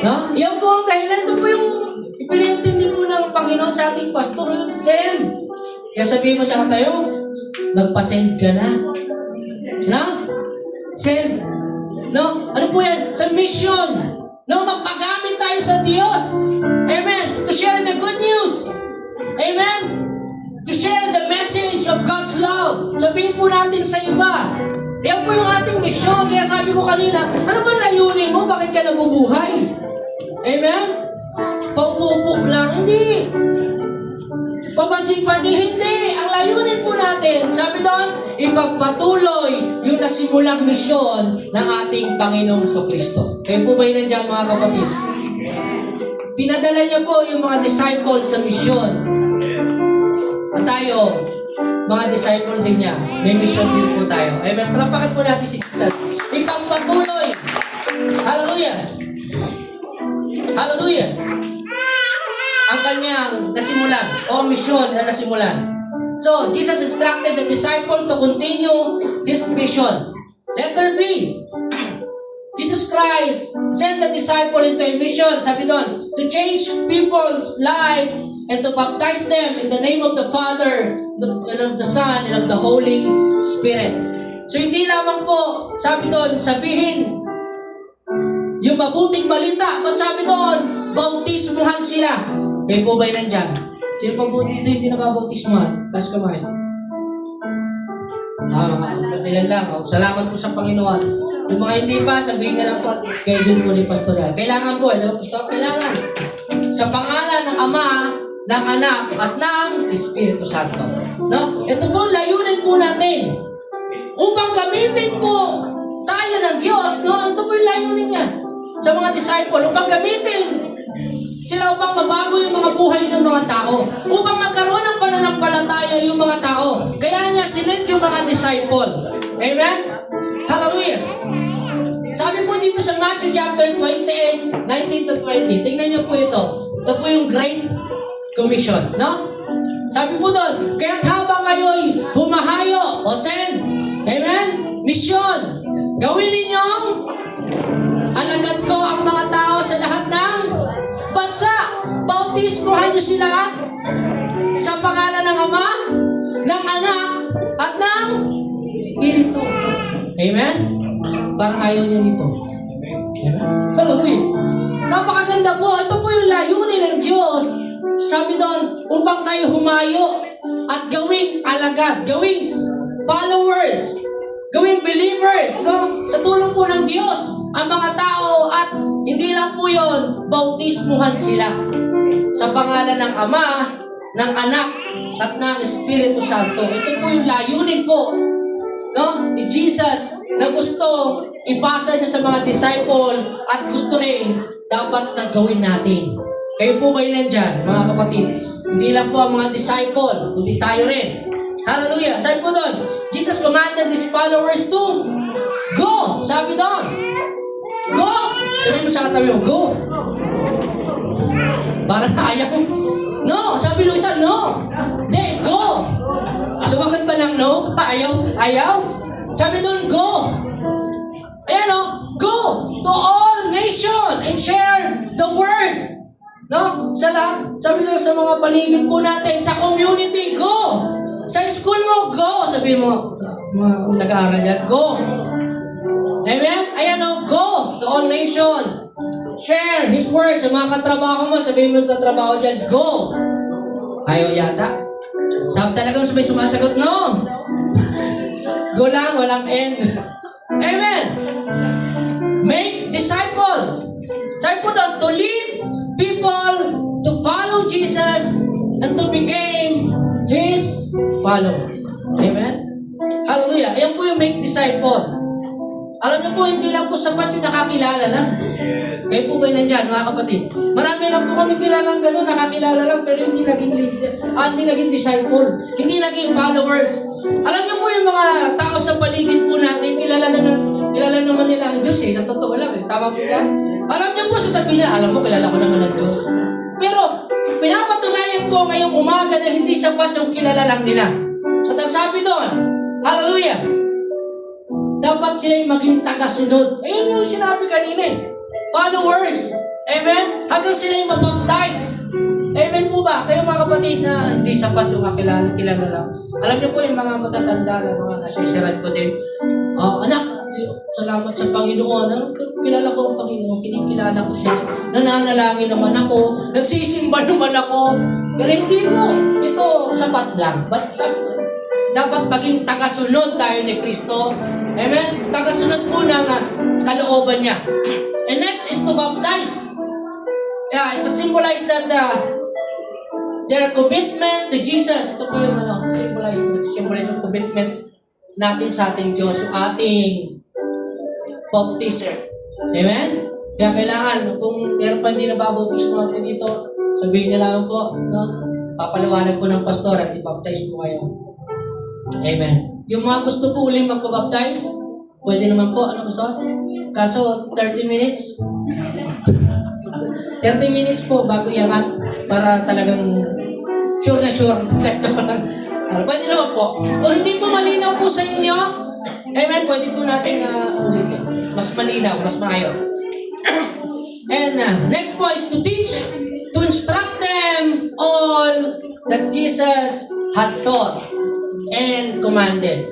No? Yan po ang dahilan. Ito po yung ipinintindi po ng Panginoon sa ating pastor. Send. Kaya sabihin mo sa tayo, magpa-send ka na. No? Send. No? Ano po yan? Sa mission. No? Magpagamit tayo sa Diyos. Amen. To share the good news. Amen. To share the message of God's love. Sabihin po natin sa iba. Yan po yung ating mission. Kaya sabi ko kanina, ano ba layunin mo? Bakit ka nabubuhay? Amen? Paupo-upo lang. Hindi. Pabanjing-banjing. Hindi. Ang layunin po natin, sabi doon, ipagpatuloy yung nasimulang misyon ng ating Panginoong Kristo. Kayo po ba yun nandiyan, mga kapatid? Pinadala niya po yung mga disciples sa misyon. At tayo, mga disciple din niya, may mission din po tayo. Amen. Palapakan po natin si Jesus. Ipagpatuloy. Hallelujah. Hallelujah. Ang kanyang nasimulan o mission na nasimulan. So, Jesus instructed the disciple to continue this mission. Letter B. Jesus Christ sent the disciple into a mission, sabi doon, to change people's life and to baptize them in the name of the Father, and of the Son, and of the Holy Spirit. So, hindi lamang po, sabi doon, sabihin yung mabuting balita, but sabi doon, bautismuhan sila. Kayo po ba'y nandyan? Sino pa po dito hindi nababautismuhan? Taas kamay. Mga ilan lang. Oh. Salamat po sa Panginoon. Yung mga hindi pa, sabihin na lang po, kay John po ni Pastor. Kailangan po, Pastor, kailangan. Sa pangalan ng Ama, ng Anak, at ng Espiritu Santo. No? Ito po, layunin po natin. Upang gamitin po tayo ng Diyos, no? Ito po yung layunin niya. Sa mga disciple, upang gamitin sila upang mabago yung mga buhay ng mga tao. Upang magkaroon ng pananampalataya yung mga tao. Kaya niya sinend yung mga disciple. Amen? Hallelujah. Sabi po dito sa Matthew chapter 28, 19 to 20. Tingnan niyo po ito. Ito po yung Great Commission. No? Sabi po doon, kaya't habang kayo'y humahayo o send. Amen? Mission. Gawin ninyong alagad ko ang mga tao sa lahat ng bansa. Bautismuhan niyo sila sa pangalan ng Ama, ng Anak, at ng Espiritu. Amen? Parang ayaw niyo nito. Amen? Hallelujah. Napakaganda po. Ito po yung layunin ng Diyos. Sabi doon, upang tayo humayo at gawing alagad, gawing followers, gawing believers, no? Sa tulong po ng Diyos, ang mga tao at hindi lang po yun, bautismuhan sila sa pangalan ng Ama, ng Anak, at ng Espiritu Santo. Ito po yung layunin po, no, ni Jesus na gusto ipasa niya sa mga disciple at gusto rin dapat na gawin natin. Kayo po ba'y nandyan, mga kapatid? Hindi lang po ang mga disciple, kundi tayo rin. Hallelujah. Sabi po doon, Jesus commanded His followers to go. Sabi doon, go. Sabi mo sa katabi mo, go. Parang ayaw. No. Sabi nung isa, no. Hindi, go. Sumagot ba ng no? Ayaw. Sabi doon, go. Ayan o, go to all nation and share the word. No? Sa lahat, sabi doon sa mga paligid po natin, sa community, go. Sa school mo, go. Sabi mo, mga nag-aaral yan, go. Amen? Ayan o, go to all nation. Share His word sa mga katrabaho mo. Sabihin mo sa trabaho dyan, go. Ayaw yata. Sabi talagang may sumasagot, no. Go lang, walang end. Amen. Make disciples. Sabi po doon, to lead people to follow Jesus and to become His followers. Amen? Hallelujah. Ayan po yung make disciple. Alam niyo po, hindi lang po sapat yung nakakilala lang. Kayo po ba'y nandyan, mga kapatid? Marami lang po kami kilalang gano'n, nakakilala lang, pero hindi naging leader, hindi naging disciple, hindi naging followers. Alam niyo po yung mga tao sa paligid po natin, kilala naman nila ang Diyos eh, sa totoo lang eh. Tama po ba? Alam niyo po, sasabihin na, alam mo, kilala ko naman ang Diyos. Pero, pinapatunayan po ngayong umaga na hindi sapat yung kilala lang nila. At ang sabi doon, hallelujah, dapat sila'y maging tagasunod. Ayun yung sinabi kanina eh. Followers. Amen? Hanggang sila'y mabaptize. Amen po ba? Kayo mga kapatid na hindi sapat yung kilala lang. Alam niyo po yung mga matatanda na mga nasisiran ko din. Anak, salamat sa Panginoon. Kilala ko ang Panginoon. Kinikilala ko siya. Nananalangin naman ako. Nagsisimba naman ako. Pero hindi po. Ito sapat lang. But sabi ko, dapat maging tagasunod tayo ni Kristo. Amen? Tagasunod po ng kalooban niya. And next is to baptize. Yeah, it's a symbolize that their commitment to Jesus. Ito po yung symbolize yung commitment natin sa ating Diyos, yung ating baptism. Amen? Kaya kailangan, kung meron pa hindi nababautismo po dito, sabihin niya lang po, no? Papaliwanag po ng pastor at i-baptize po kayo. Amen. Yung mga gusto po uling magpabaptize, pwede naman po, ano pastor? Kaso, 30 minutes. 30 minutes po bago yangat para talagang sure na sure. Pwede naman po. Kung hindi po malinaw po sa inyo, amen, pwede po natin ulitin. Mas malinaw, mas maayos. And next po is to teach, to instruct them all that Jesus had taught and commanded.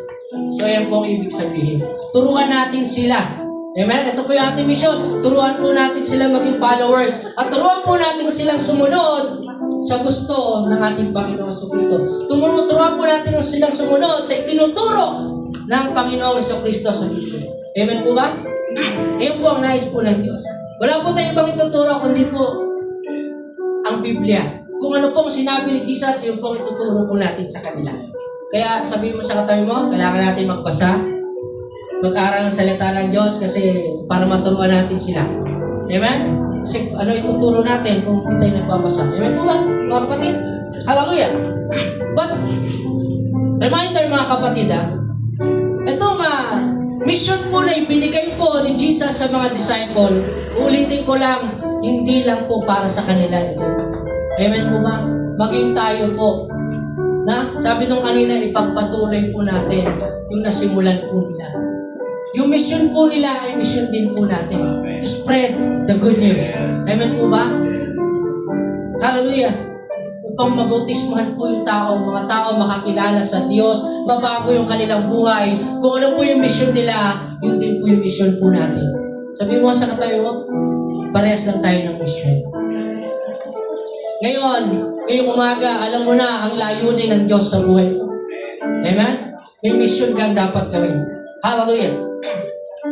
So, yan po ang ibig sabihin. Turuan natin sila. Amen? Ito po yung ating mission. Turuan po natin sila maging followers. At turuan po natin silang sumunod sa gusto ng ating Panginoong Kristo. Turuan po natin silang sumunod sa itinuturo ng Panginoong Kristo sa Biblia. Amen po ba? Ayun po ang nais po ng Diyos. Wala po tayong ibang ituturo kundi po ang Biblia. Kung ano pong sinabi ni Jesus, yun pong ituturo po natin sa kanila. Kaya sabihin mo sa katabi mo, kailangan natin magbasa, mag-aral ng salita ng Diyos kasi para maturuan natin sila. Amen? Kasi ano ituturo natin kung hindi tayo nagbabasa. Amen po ba, mga kapatid? Hallelujah! But, reminder mga kapatid itong mission po na ibinigay po ni Jesus sa mga disciple, ulitin ko lang, hindi lang po para sa kanila ito. Amen po ba? Maging tayo po na sabi nung kanina, ipagpatuloy po natin yung nasimulan po nila. Yung mission po nila ay mission din po natin. To spread the good news. Amen po ba? Hallelujah. Upang mabautismuhan po yung tao, mga tao makakilala sa Diyos, mabago yung kanilang buhay. Kung ano po yung mission nila, yun din po yung mission po natin. Sabi mo sa katayo mo, parehas lang tayo ng mission. Ngayong umaga, alam mo na ang layunin ng Diyos sa buhay mo. Amen? May mission kang dapat gawin. Hallelujah.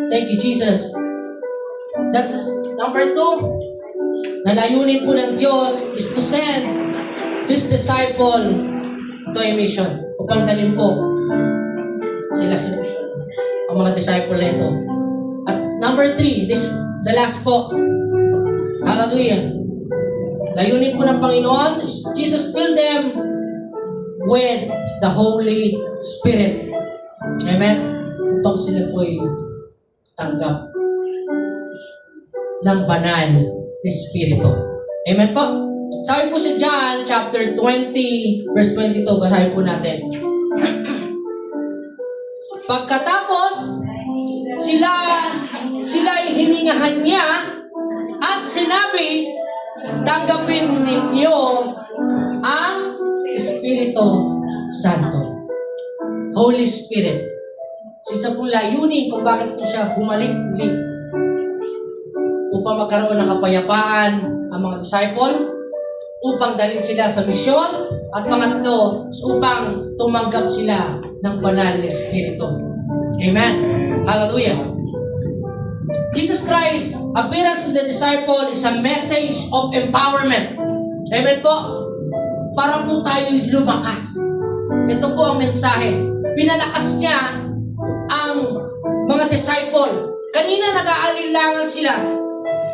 Thank you, Jesus. That's number 2. Na layunin po ng Diyos is to send His disciple to a mission. Upang dalhin po sila ang mga disciple na ito. At number 3, this the last po. Hallelujah. layunin po ng Panginoon, Jesus filled them with the Holy Spirit. Amen? Upang sila po ay tanggap ng banal na Espiritu. Amen po? Sabi po sa John chapter 20, verse 22, basahin po natin. Pagkatapos, sila ay hiningahan niya at sinabi, tanggapin ninyo ang Espiritu Santo. Holy Spirit. So, isa pong layunin kung bakit po siya bumalik ulit upang magkaroon ng kapayapaan ang mga disciple, upang dalhin sila sa misyon, at pangatlo, upang tumanggap sila ng banal na Espiritu. Amen. Hallelujah. Jesus Christ's appearance to the disciple is a message of empowerment. Amen po. Para po tayo lumakas. Ito po ang mensahe. Pinalakas niya ang mga disciple. Kanina nag-aalinlangan sila.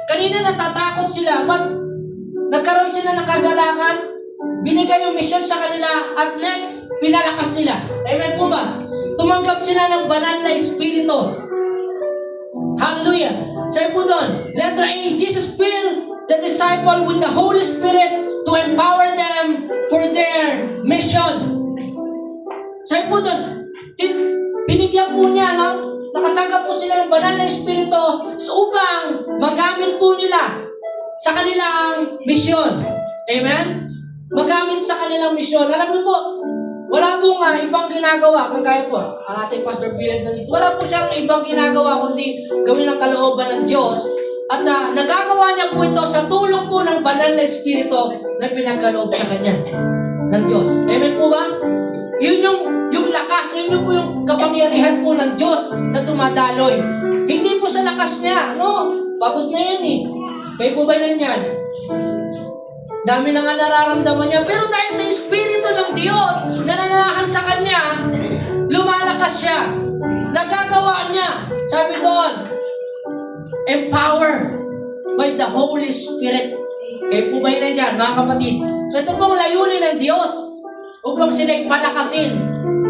Kanina natatakot sila. But nagkaroon sila ng kagalakan. Binigay yung mission sa kanila. At next, pinalakas sila. Amen po ba? Tumanggap sila ng banal na Espiritu. Hallelujah. Sabi po doon, letter A, Jesus filled the disciple with the Holy Spirit to empower them for their mission. Sabi po doon, binigyan po niya, no? Nakatanggap po sila ng banal na Espiritu upang magamit po nila sa kanilang mission. Amen? Magamit sa kanilang mission. Alam niyo po, wala po nga ibang ginagawa, kagaya po, ang ating Pastor Philip na dito, wala po siyang ibang ginagawa kundi gawin ang kalooban ng Diyos. At nagagawa niya po ito sa tulong po ng banal na Espiritu na pinagkaloob sa kanya ng Diyos. Amen po ba? Yun yung lakas, yun po yung kapangyarihan po ng Diyos na tumadaloy. Hindi po sa lakas niya, no? Pagod na yan eh. Kayo po ba nandiyan? Dami na nga nararamdaman niya. Pero dahil sa Espiritu ng Diyos na nananahan sa Kanya, lumalakas siya. Nagagawa niya. Sabi doon, empowered by the Holy Spirit. Kayo po ba yun nandyan, mga kapatid? Ito pong layunin ng Diyos upang sila'y palakasin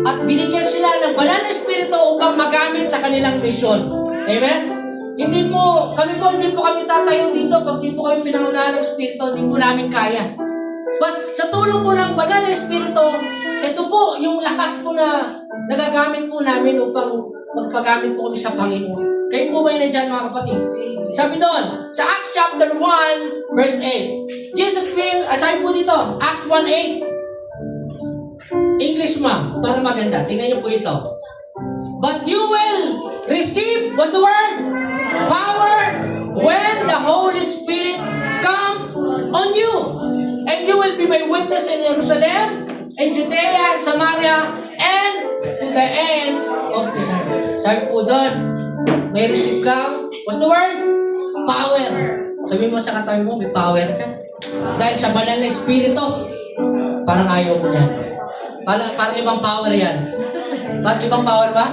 at binigyan sila ng banal na Espiritu upang magamit sa kanilang misyon. Amen? Hindi po kami tatayo dito pag di po kami pinangunahan ng Espiritu, hindi po namin kaya. But sa tulong po ng banal na Espiritu, ito po yung lakas po na nagagamit po namin upang magpagamit po kami sa Panginoon. Kayo po ba yun nandyan, mga kapatid? Sabi doon, sa Acts chapter 1, verse 8, Jesus filled, sabi po dito, Acts 1:8, English ma'am, para maganda. Tingnan niyo po ito. But you will receive, what's the word? Power when the Holy Spirit comes on you. And you will be my witness in Jerusalem, in Judea, and Samaria, and to the ends of the earth. Sabi po doon, may receive kang, what's the word? Power. Sabi mo sa katabi mo, may power ka. Dahil sa banal na Espiritu, parang ayaw mo yan. Parang ibang power yan. Parang ibang power ba?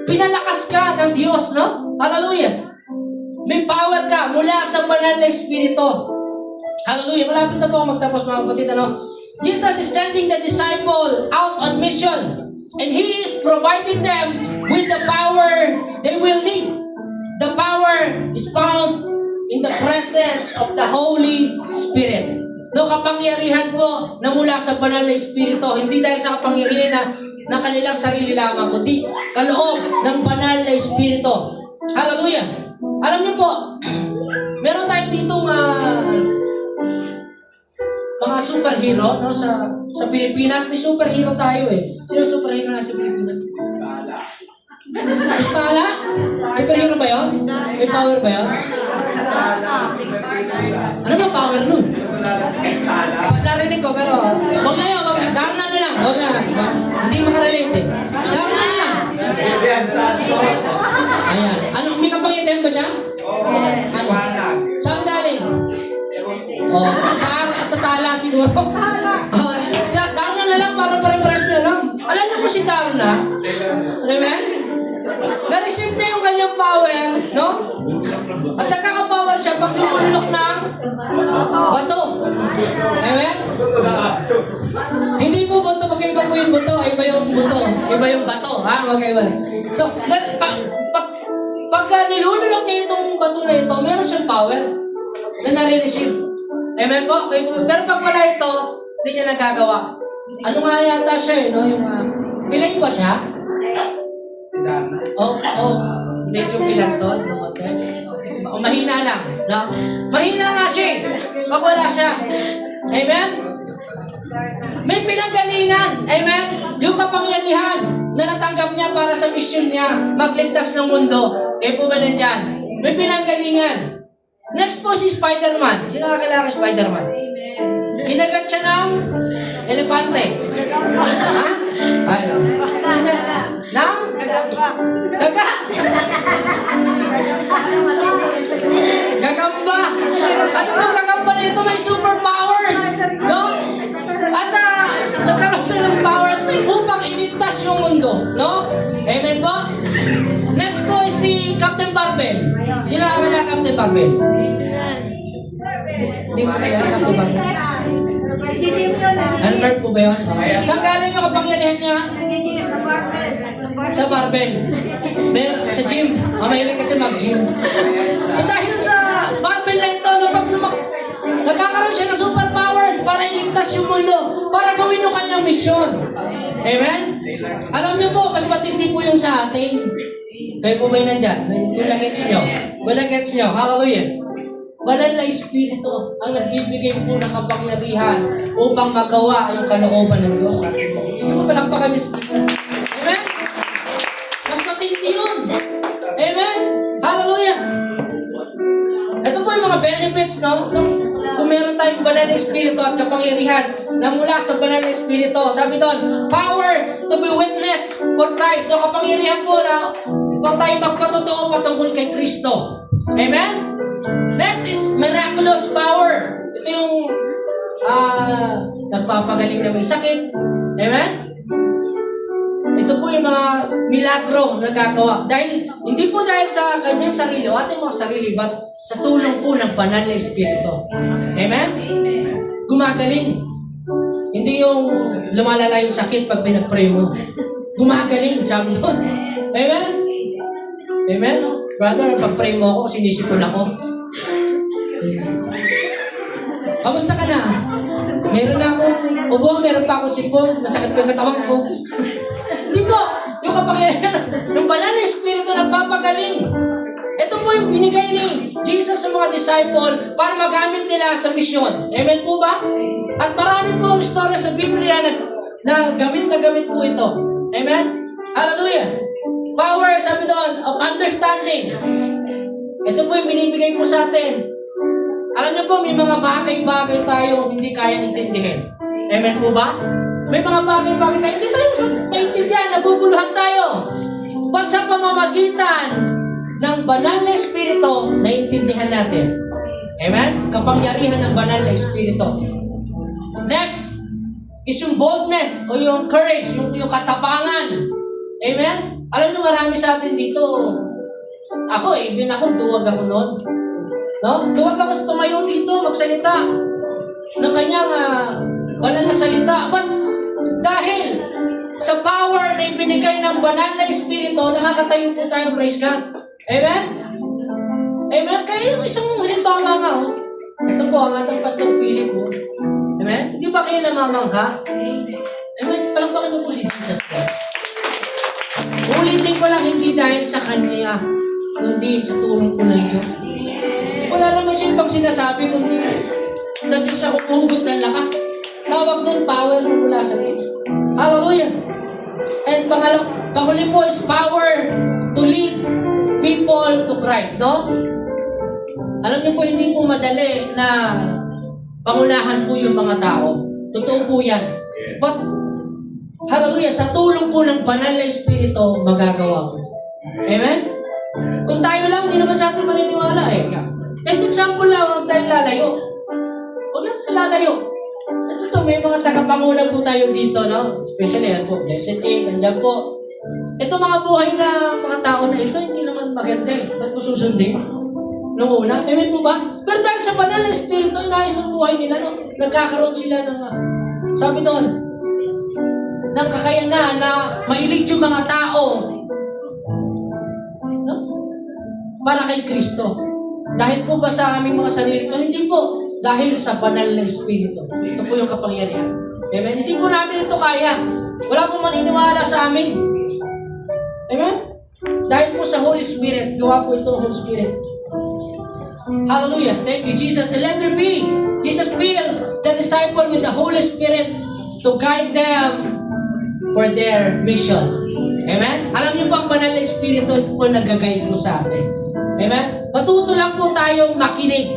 Pinalakas ka ng Diyos, no? Hallelujah. May power ka mula sa banal na Espiritu. Hallelujah. Malapit na po ako magtapos, mga kapatid, ano? Jesus is sending the disciple out on mission. And He is providing them with the power they will need. The power is found in the presence of the Holy Spirit. No, kapangyarihan po na mula sa banal na Espiritu. Hindi dahil sa kapangyarihan na kanilang sarili lamang, kundi kaloob ng banal na Espiritu. Hallelujah! Alam niyo po, meron tayo dito mga superhero, no, sa Pilipinas. May superhero tayo eh. Sino superhero na sa Pilipinas? Estala? Superhero ba yun? May power ba yun? Ano ba power nun? Narinig ko, pero wag na yun, wag na. Darna na lang, wag na. Hindi makarelate eh. Darna na lang. Ayan. Ano, may kapangyarihan ba siya? Ano? Saan galing? Oh, sa tala siguro. Darna na lang, para pare-pares na lang. Alam niyo po si Darna? Amen? Na-receive niya yung kanyang power, no? At nagkaka-power siya pag lumulunok ng bato. Amen? Hindi po buto, magkaiba po yung buto. Iba yung buto. Iba yung bato. Ha? Magkaiba. So, pagka nilulunok niya itong bato na ito, meron siyang power na nare-receive. Amen po? Okay po. Pero pag wala ito, hindi niya nagagawa. Ano nga yata siya no? Yung, pilay ba siya? Si Dana. Medyo pilanton. Mahina lang. No? Mahina nga siya eh. Pag wala siya. Amen? May pinanggalingan. Amen? Yung kapangyarihan na natanggap niya para sa mission niya, magligtas ng mundo. Eh po ba nandyan? May pinanggalingan. Next po si Spider-Man. Sino nakakilala kay Spider-Man? Kinagat siya ng elepante. Ha? Ay, ng? Daga. Gagamba. At itong gagamba na ito may superpowers. No? At nagkaroon siya ng powers upang iligtas yung mundo. No? Amen po? Next po is si Captain Barbell. Sino nakakilala Captain Barbell? Hindi mo kaya Captain Barbell? Albert po ba yun? Saan galing yung kapangyarihan niya? Sa barbell. Sa gym. Mahilig kasi mag-gym. So dahil sa barbell na ito, nagkakaroon siya ng superpowers para iligtas yung mundo, para gawin yung kanyang misyon. Amen? Alam niyo po, mas matindi po yung sa atin. Kayo po ba yung nandyan? Kung nag-gets nyo. Kung nag-gets nyo. Hallelujah. Banal na Espiritu ang nagbibigay po ng kapangyarihan upang magawa yung kalooban ng Diyos. Sige mo, palakpakan niyo si Jesus. Amen? Mas matindi yun. Amen? Hallelujah. Ito po yung mga benefits, no? Kung meron tayong banal na Espiritu at kapangyarihan na mula sa banal na Espiritu. Sabi doon, power to be witness for Christ. So kapangyarihan po na upang tayo magpatotoo patungkol kay Kristo. Amen? Next is miraculous power. Ito yung nagpapagaling na may sakit. Amen? Ito po yung mga milagro na gagawa. Hindi po dahil sa kanyang sarili o ating mga sarili, but sa tulong po ng banal na Espiritu. Amen? Gumagaling. Hindi yung lumalala yung sakit pag pinag-pray mo. Gumagaling, sabi doon. Amen? Amen? Brother, pag-pray mo ako, sinisipon ako. Kamusta ka na? Meron na akong ubo, meron pa akong sipon, masakit pa yung katawan ko. Hindi po, yung kapangyarihan ng banal na Espiritu nagpapagaling. Ito po yung binigay ni Jesus sa mga disciple para magamit nila sa misyon. Amen po ba? At marami po ang istorya sa Biblia na gamit po ito. Amen? Hallelujah! Power, sabi doon, of understanding. Ito po yung binibigay po sa atin. Alam niyo po, may mga bagay-bagay tayo hindi kaya intindihin. Amen po ba? May mga bagay-bagay tayo hindi tayo maintindihan, naguguluhan tayo. Pag sa pamamagitan ng banal na Espiritu, naiintindihan natin. Amen? Kapangyarihan ng banal na Espiritu. Next is yung boldness o yung courage, yung katapangan. Amen? Alam niyo, marami sa atin dito. Ako duwag ako noon. No? Duwag ako sa tumayo dito, magsalita ng kanyang banal na salita. But dahil sa power na ibinigay ng banal na Espiritu, nakakatayo po tayo, praise God. Amen? Amen? Kaya yung isang halimbawa nga, ito po ang ating Pastor Philip po. Amen? Hindi ba kayo namamangha? Amen? Palakpakan niyo po si Jesus po. Ulitin ko lang, hindi dahil sa kanya, kundi sa tulong po ng Diyos. Wala naman siya ibang sinasabi, kundi sa Diyos siya humuhugot ng lakas. Tawag doon, power mula sa Diyos. Hallelujah! And panghuli po is power to lead people to Christ, no? Alam niyo po, hindi po madali na pangunahan po yung mga tao. Totoo po yan. But, hallelujah, sa tulong po ng banal na Espiritu, magagawa mo. Amen? Kung tayo lang, hindi naman sa atin maniniwala eh. As example lang, huwag tayong lalayo. Huwag lang tayong lalayo. Ito, may mga tagapanguna po tayo dito, no? Especially, yan po, Blessed Aid, nandiyan po. Ito mga buhay na mga tao na ito, hindi naman maganda eh. Ba't mo susundin? Nung una, amen po ba? Pero dahil sa banal na Espiritu, inayos ang buhay nila, no? Nagkakaroon sila ng, sabi doon, ng kakayanan na mailig yung mga tao, no? Para kay Kristo. Dahil po ba sa aming mga sarili ito? Hindi po. Dahil sa banal na Espiritu. Ito po yung kapangyarihan. Amen? Hindi po namin ito kaya. Wala pong maniniwala sa amin. Amen? Dahil po sa Holy Spirit, gawa po ito ng Holy Spirit. Hallelujah. Thank you, Jesus. And letter B, Jesus filled the disciple with the Holy Spirit to guide them for their mission. Amen? Alam niyo po ang banal na Espiritu, ito po nag-guide po sa atin. Amen? Matuto lang po tayong makinig.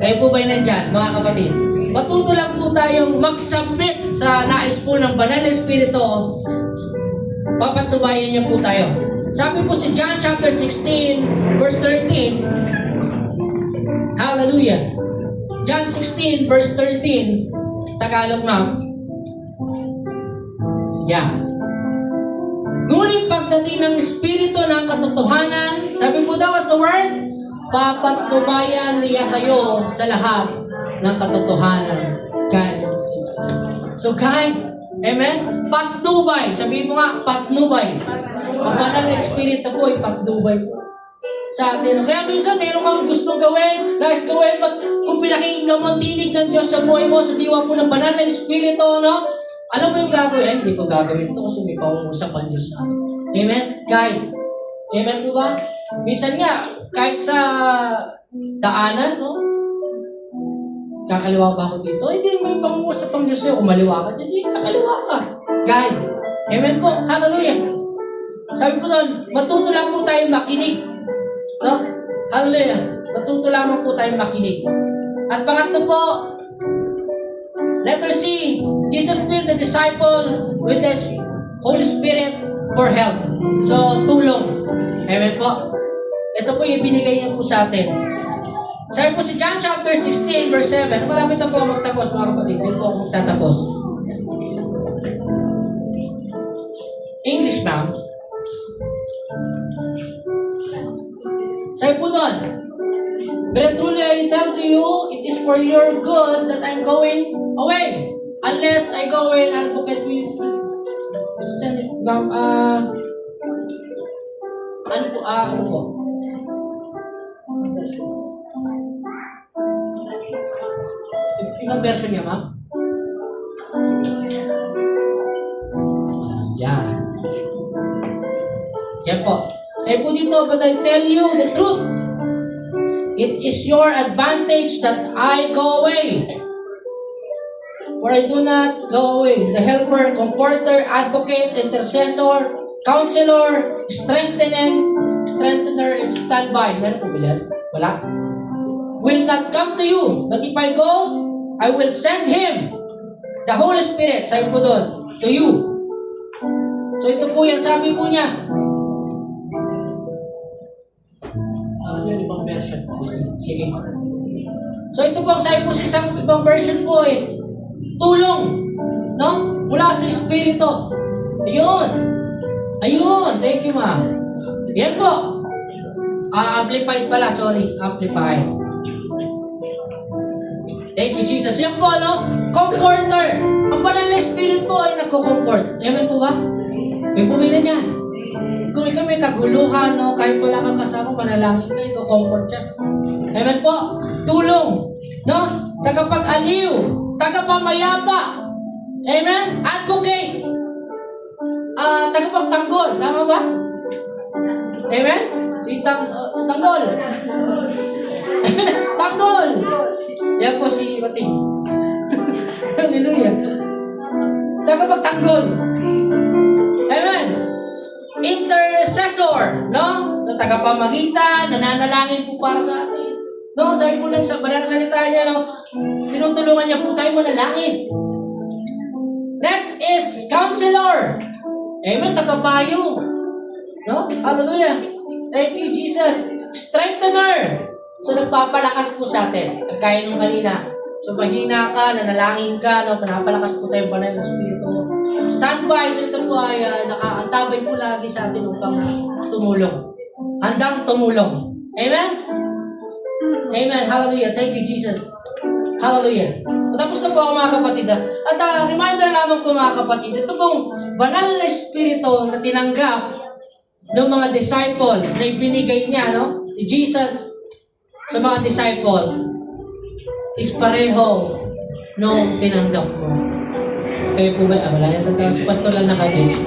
Kayo po ba yun nandyan, mga kapatid? Matuto lang po tayong mag-submit sa nais po ng banal na Espiritu. Papatubayan niyo po tayo. Sabi po si John chapter 16, verse 13. Hallelujah. John 16, verse 13. Tagalog, ma'am. Yeah. Ngunit pagdating ng Espiritu ng katotohanan, sabi po daw, what's the word? Papatubayan niya kayo sa lahat ng katotohanan. Galing sa Diyos. So guide, amen? Patnubay. Sabihin mo nga, patnubay. Ang banal na Espiritu po ay patnubay sa atin. Kaya minsan meron kang gustong gawin, nais gawin, kung pinakinggan mo ang tinig ng Diyos sa buhay mo, sa diwa po ng banal na Espiritu, no? Alam mo yung gagawin? Ay, hindi ko gagawin ito kasi may pangungusap ang Diyos sa akin. Amen? Guide. Amen po ba? Minsan nga, kahit sa daanan, no? Kakaliwa ba ako dito? Hindi, may pangungusap ang Diyos sa'yo. Kumaliwa ka, hindi, kakaliwa ka. Guide. Amen po. Hallelujah. Sabi po doon, matuto lang po tayo makinig. No? Hallelujah. Matuto lamang po tayo makinig. At pangatlo po, letter C, Jesus filled the disciple with the Holy Spirit for help. So, tulong. Amen po. Ito po yung binigay niya po sa atin. Sabi po si John chapter 16 verse 7. Malapit na po ako magtapos, mga kapatid. Dito po ako magtatapos. English, ma'am. Sabi po doon, but truly I tell to you, it is for your good that I'm going away. Unless I go away and advocate with ano po? Ibang version niya, ma'am? Yan. Yan po. Kaya po dito, but I tell you the truth. It is your advantage that I go away. For I do not go away. The helper, comforter, advocate, intercessor, counselor, strengthener, and standby. Meron po ba yan? Wala? Will not come to you. But if I go, I will send him. The Holy Spirit, sabi po doon, to you. So ito po yan, sabi po niya. Yun, ibang version po. Sige. So ito po ang sabi po sa isang ibang version po eh. Tulong. No? Mula sa Espiritu. Ayun. Ayun. Thank you, ma'am. Yan po. Amplified pala. Sorry. Amplified. Thank you, Jesus. Yan po, no? Comforter. Ang banal na Spirit po ay nagko-comfort. Amen po ba? Kayo po may nandiyan. Kung ikaw may kaguluhan, no? Kahit wala kang kasama, manalangin ka, iko-comfort ka. Amen po? Tulong. No? Tagapag-aliw. Tagapamayapa. Amen? Advocate. Tagapagtanggol. Tama ba? Amen? Tanggol. Tanggol. Yan po si Mating. Hallelujah. Tagapagtanggol. Amen? Intercessor. No? Tagapamagitan. Nananalangin po para sa atin. No? Sabi po lang sa banal salita niya, no? Tinutulungan niya po tayo manalangin. Next is counselor. Amen, tagapayo. No? Hallelujah. Thank you, Jesus. Strengthener. So, nagpapalakas po sa atin. Kagaya nung kanina. So, mahina ka, nanalangin ka, no? Pinapalakas po tayo banal ng Espiritu. Standby. So, ito po po ay nakaantabay po lagi sa atin upang tumulong. Handang tumulong. Amen? Amen. Hallelujah. Thank you, Jesus. Hallelujah. Tapos na po ako mga kapatid. At reminder lamang po mga kapatid, ito pong banal na espiritu na tinanggap ng mga disciple na ibinigay niya, no? Ni Jesus sa mga disciple is pareho nung tinanggap mo. Kayo po ba? Wala yan tanda. Si pastor lang nakagis.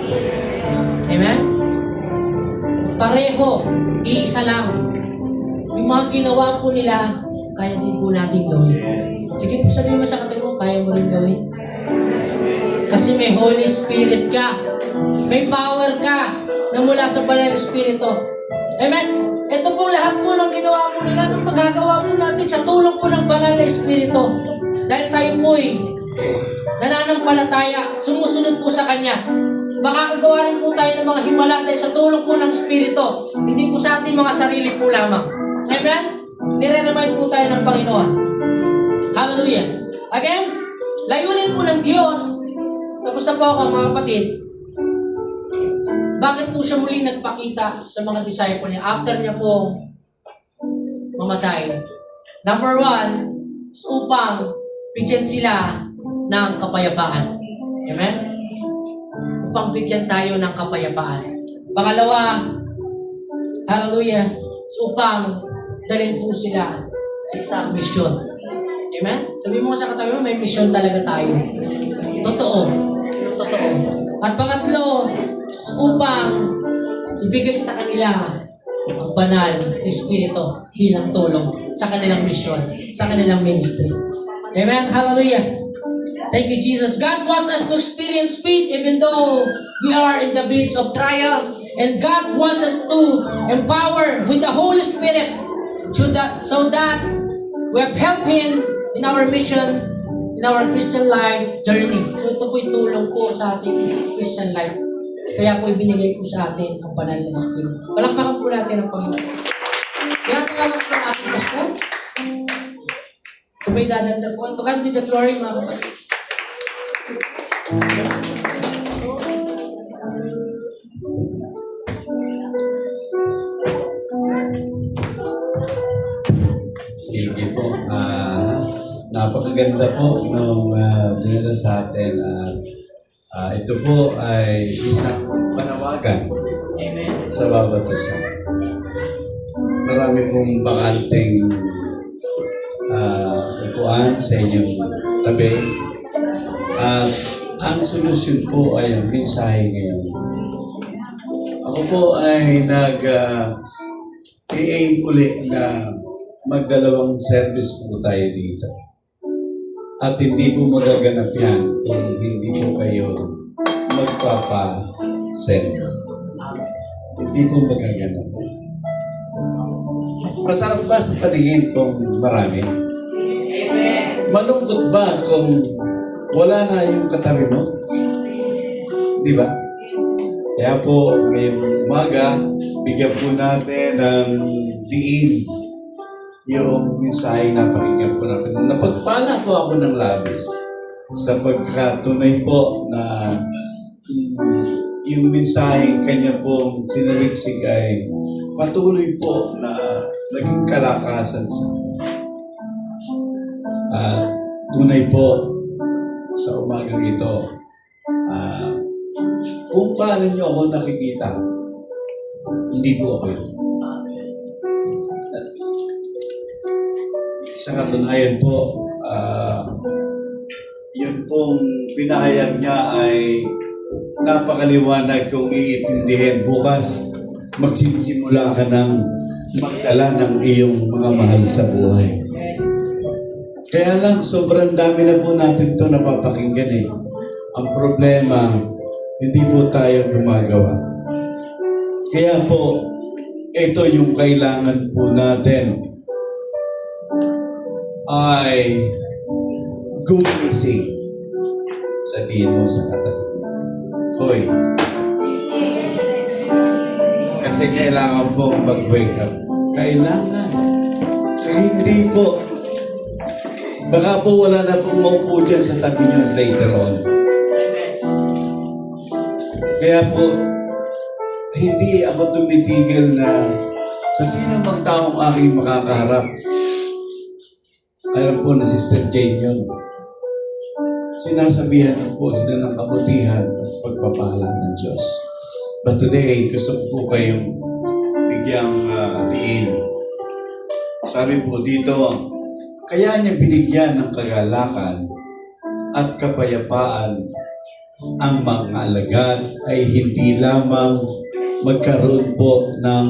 Amen? Pareho. Iisa lang. Yung mga ginawa po nila, kaya din po natin gawin. Sige po, sabihin mo sa katabi mo, kaya mo rin gawin. Kasi may Holy Spirit ka. May power ka na mula sa Banal na Espiritu. Amen? Ito po lahat po ng ginawa po nila nung magagawa po natin sa tulong po ng Banal na Espiritu. Dahil tayo po'y nananampalataya, sumusunod po sa Kanya. Makakagawa rin po tayo ng mga himala dahil sa tulong po ng Espiritu. Hindi po sa ating mga sarili po lamang. Amen? Nire-remind po tayo ng Panginoon. Hallelujah. Again, layunin po ng Diyos. Tapos na po ako mga kapatid. Bakit po siya muli nagpakita sa mga disciple niya after niya po mamatay? Number 1, upang bigyan sila ng kapayapaan. Amen? Upang bigyan tayo ng kapayapaan. Pangalawa, hallelujah, upang dalhin po sila sa isang misyon. Amen? Sabi mo sa katabi mo, may misyon talaga tayo. Totoo. Totoo. At pangatlo, upang ibigay sa kanila ang banal na Espiritu bilang tulong sa kanilang misyon, sa kanilang ministry. Amen? Hallelujah. Thank you, Jesus. God wants us to experience peace even though we are in the midst of trials. And God wants us to empower with the Holy Spirit so that we have helped Him in our mission, in our Christian life journey. So ito po'y tulong po sa ating Christian life. Kaya po'y binigay po sa atin ang banal na Espiritu. Palakpakan po natin ang Panginoon. Yan ang alam po ang ating pastor. Kung may dadagdag po, to God be the glory, mga kapatid. Sige po. Napakaganda po nung dinala sa atin. Ito po ay isang panawagan sa bawat isa. Marami pong bakanteng upuan sa inyong tabi. Ang solusyon po ay ang mensahe ngayon. Ako po ay i-aim uli na magdalawang service po tayo dito. At hindi po magaganap yan kung hindi po kayo magpapa-send. Hindi po magaganap. Masarap ba sa paningin kung marami? Malungkot ba kung wala na yung katabi mo? Di ba? Kaya po, ngayong umaga, bigyan po natin ng diin yung mensahe na pakinggan po natin. Napagpala po ako ng labis sa pagkatunay po na yung mensahe kanya pong sinaliksik ay patuloy po na naging kalakasan sa tunay po sa umagang ito. Kung paano nyo ako nakikita, hindi po ako yun. Sa katunayan po, yun pong pinahayag niya ay napakaliwanag kung iintindihin. Bukas, magsisimula ka ng magdala ng iyong mga mahal sa buhay. Kaya lang, sobrang dami na po natin ito napapakinggan eh. Ang problema, hindi po tayo gumagawa. Kaya po, ito yung kailangan po natin ay gumising. Sabihin mo sa katabi. Hoy. Kasi kailangan po mag-wake up. Kailangan. Kaya hindi po. Baka po wala na pong maupo dyan sa tabi nyo later on. Kaya po, hindi ako tumitigil na sa sino mang taong aking makakaharap. Alam po na Sister Jane yun. Sinasabihan ko po sila ng kabutihan at pagpapala ng Diyos. But today, gusto ko po kayong bigyang diin. Sabi po dito, kaya niya binigyan ng kagalakan at kapayapaan ang mga alagad ay hindi lamang magkaroon po ng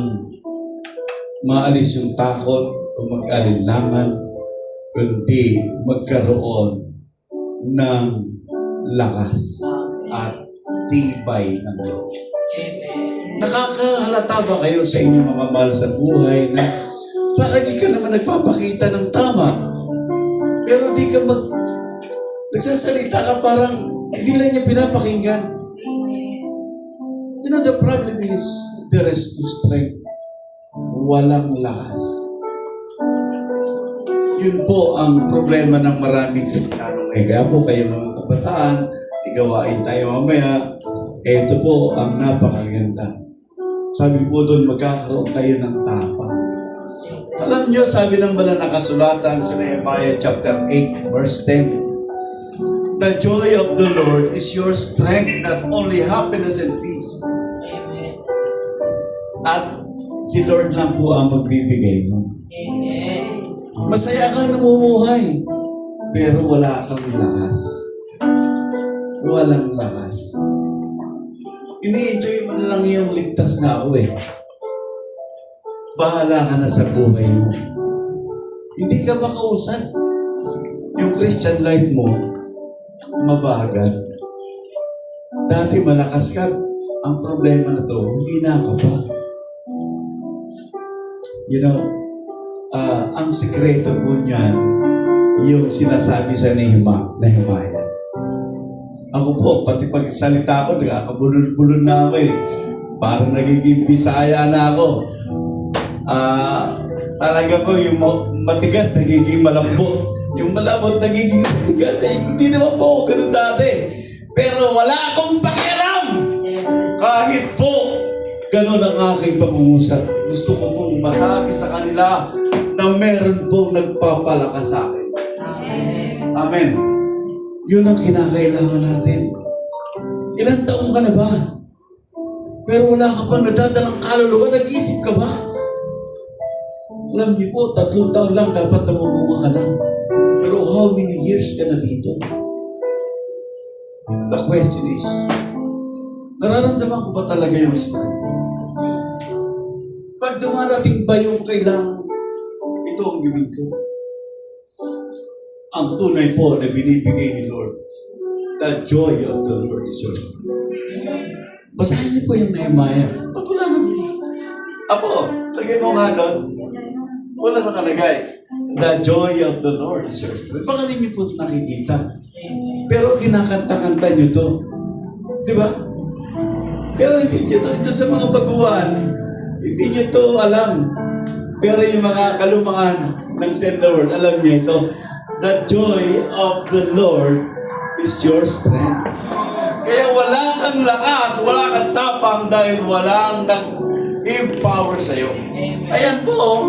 maalis yung takot o mag-alinlangan, kundi magkaroon ng lakas at tibay ng loob. Nakakahalata ba kayo sa inyong mga mahal sa buhay na palagi ka naman nagpapakita ng tama, pero di ka nagsasalita ka parang hindi lang niya pinapakinggan. You know, the problem is there is no strength. Walang lakas. Yun po ang problema ng maraming Kristiyano. Kaya po kayo mga kabataan, igawain tayo mamaya. Ito po ang napakaganda. Sabi po doon, magkakaroon kayo ng tapang. Alam niyo, sabi ng banal na kasulatan sa Nehemiah chapter 8, verse 10, the joy of the Lord is your strength, not only happiness and peace. Amen. At si Lord lang po ang magbibigay nun. Amen. Masaya ka namumuhay, pero wala kang lakas. Walang lakas. Ini-enjoy mo na lang yung ligtas na ako eh. Bahala ka na sa buhay mo. Hindi ka makausad. Yung Christian life mo, mabagal. Dati malakas ka. Ang problema na to, hindi na ka pa. You know, ang sikreto po niyan, yung sinasabi sa Nehemiah. Ako po, pati pagsalita ko, nagkakabulol-bulol na ako eh. Parang nagiging Bisaya na ako. Talaga po, yung matigas, nagiging malambot. Yung malambot, nagiging matigas. Eh, hindi naman po ako ganun dati. Pero wala akong pakialam. Kahit po, ganun ang aking pangungusap. Gusto ko pong masabi sa kanila na meron pong nagpapalakas sa akin. Amen. Yun ang kinakailangan natin. Ilang taong ka na ba? Pero wala ka bang nadadalang kaluluwa? Nag-isip ka ba? Alam niyo po, 3 taon lang dapat namumunga ka na. Pero how many years ka na dito? The question is, nararamdaman ko ba talaga yung strength? Pag dumarating ba yung kailangan, ito ang gawin ko. Ang tunay po na binibigay ni Lord, the joy of the Lord is yours. Basahin niyo po yung Nehemiah. Ba't wala na? Apo, lagay mo nga doon. Wala nakalagay. The joy of the Lord is yours. Baka hindi niyo po nakikita. Pero kinakanta-kanta niyo to. Di ba? Pero hindi niyo to. Ito sa mga baguhan, hindi niyo to alam. Pero yung mga kalumaan ng Send the Word, alam niyo ito. The joy of the Lord is your strength. Kaya wala kang lakas, wala kang tapang dahil walang nag-empower sa'yo. Ayan po,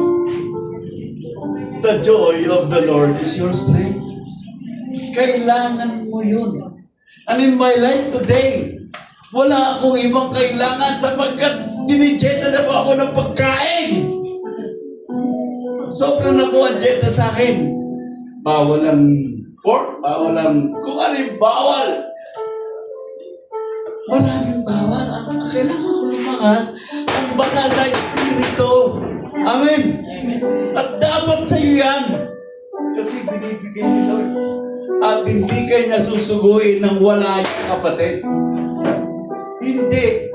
the joy of the Lord is your strength. Kailangan mo yun. And in my life today, wala akong ibang kailangan sapagkat dinijeta na po ako ng pagkain. Sobrang na po ang jeta sa akin. Bawal ang pork, bawal ang kung ano yung bawal. Maraming bawal. Kailangan ko lumakas ang banal na espiritu. Amen. At dapat sa iyo yan. Kasi binibigay ni Lord. At hindi kayo nasusuguin ng wala yung kapatid. Hindi.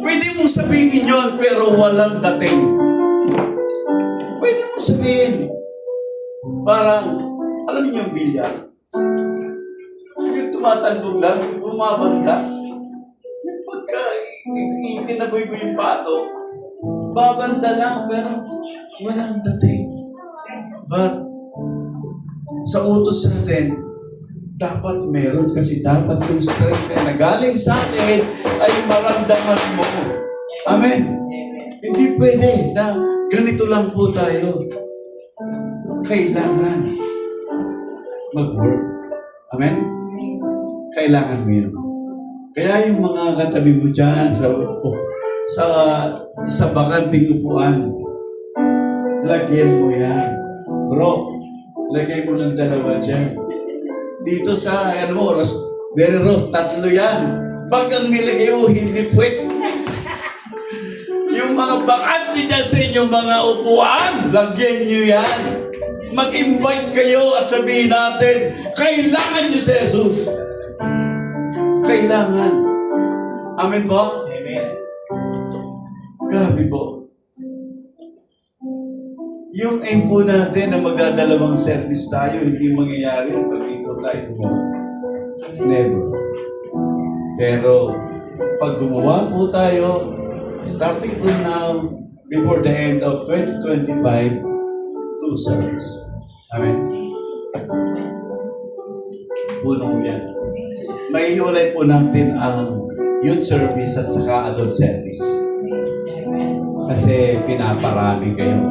Pwede mong sabihin yun, pero walang dating. Pwede mong sabihin. Parang, alam niyo yung bilyar? Yung tumatandog lang, bumabanda. Yung pagka itinaboy mo yung pato, babanda lang, pero walang dating. But, sa utos natin, dapat meron kasi dapat yung strength na galing sa akin ay maramdaman mo. Amen? Hindi pwede na ganito lang po tayo. Kailangan mag-work. Amen? Kailangan mo yun. Kaya yung mga katabi mo dyan sa bakanting upuan, lagyan mo yan. Bro, lagay mo ng dalawa dyan. Dito sa, Very Rose, 3 yan. Pag ang nilagay mo, hindi puwet. Yung mga bakante dyan sa inyong mga upuan, lagyan nyo yan. Mag-invite kayo at sabihin natin, kailangan nyo si Jesus. Kailangan. Amen po? Amen. Grabe po. Yung aim po natin na magdadalawang service tayo, hindi mangyayari pag hindi po tayo gumawa. Never. Pero, pag gumawa po tayo, starting from now, before the end of 2025, 2 service. Amen? Puno yan. Maiiwalay po natin ang youth service at saka adult service. Kasi pinaparami kayo.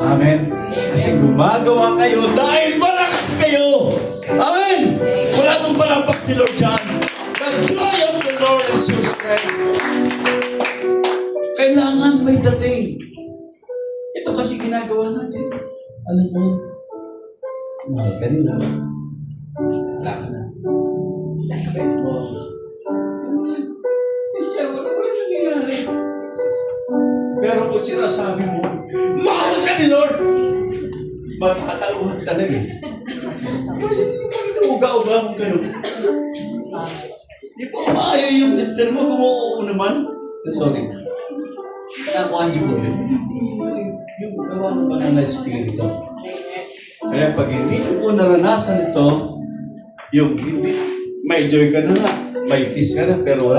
Amen? Kasi gumagawa kayo dahil malakas kayo. Amen? Wala nang palakpak si Lord John. The joy of the Lord is your strength. Kailangan may dating. Ito kasi ginagawa natin. Alam mo, mahal ka nila. Wala ka na. Nakabit mo. Wala nangyayari. Pero kung sinasabi mo, mahal ka ni Lord, matatauhan talaga eh. Kasi hindi pa inuuga-uga mong ganun. Di pa maayo yung mister mo kung oo naman. Sorry. Nakuhaan niyo po yun. Yung gawa ng banal na espiritu. Kaya pag hindi niyo po naranasan ito, yung hindi, may joy ka na nga, may peace ka na, pero wala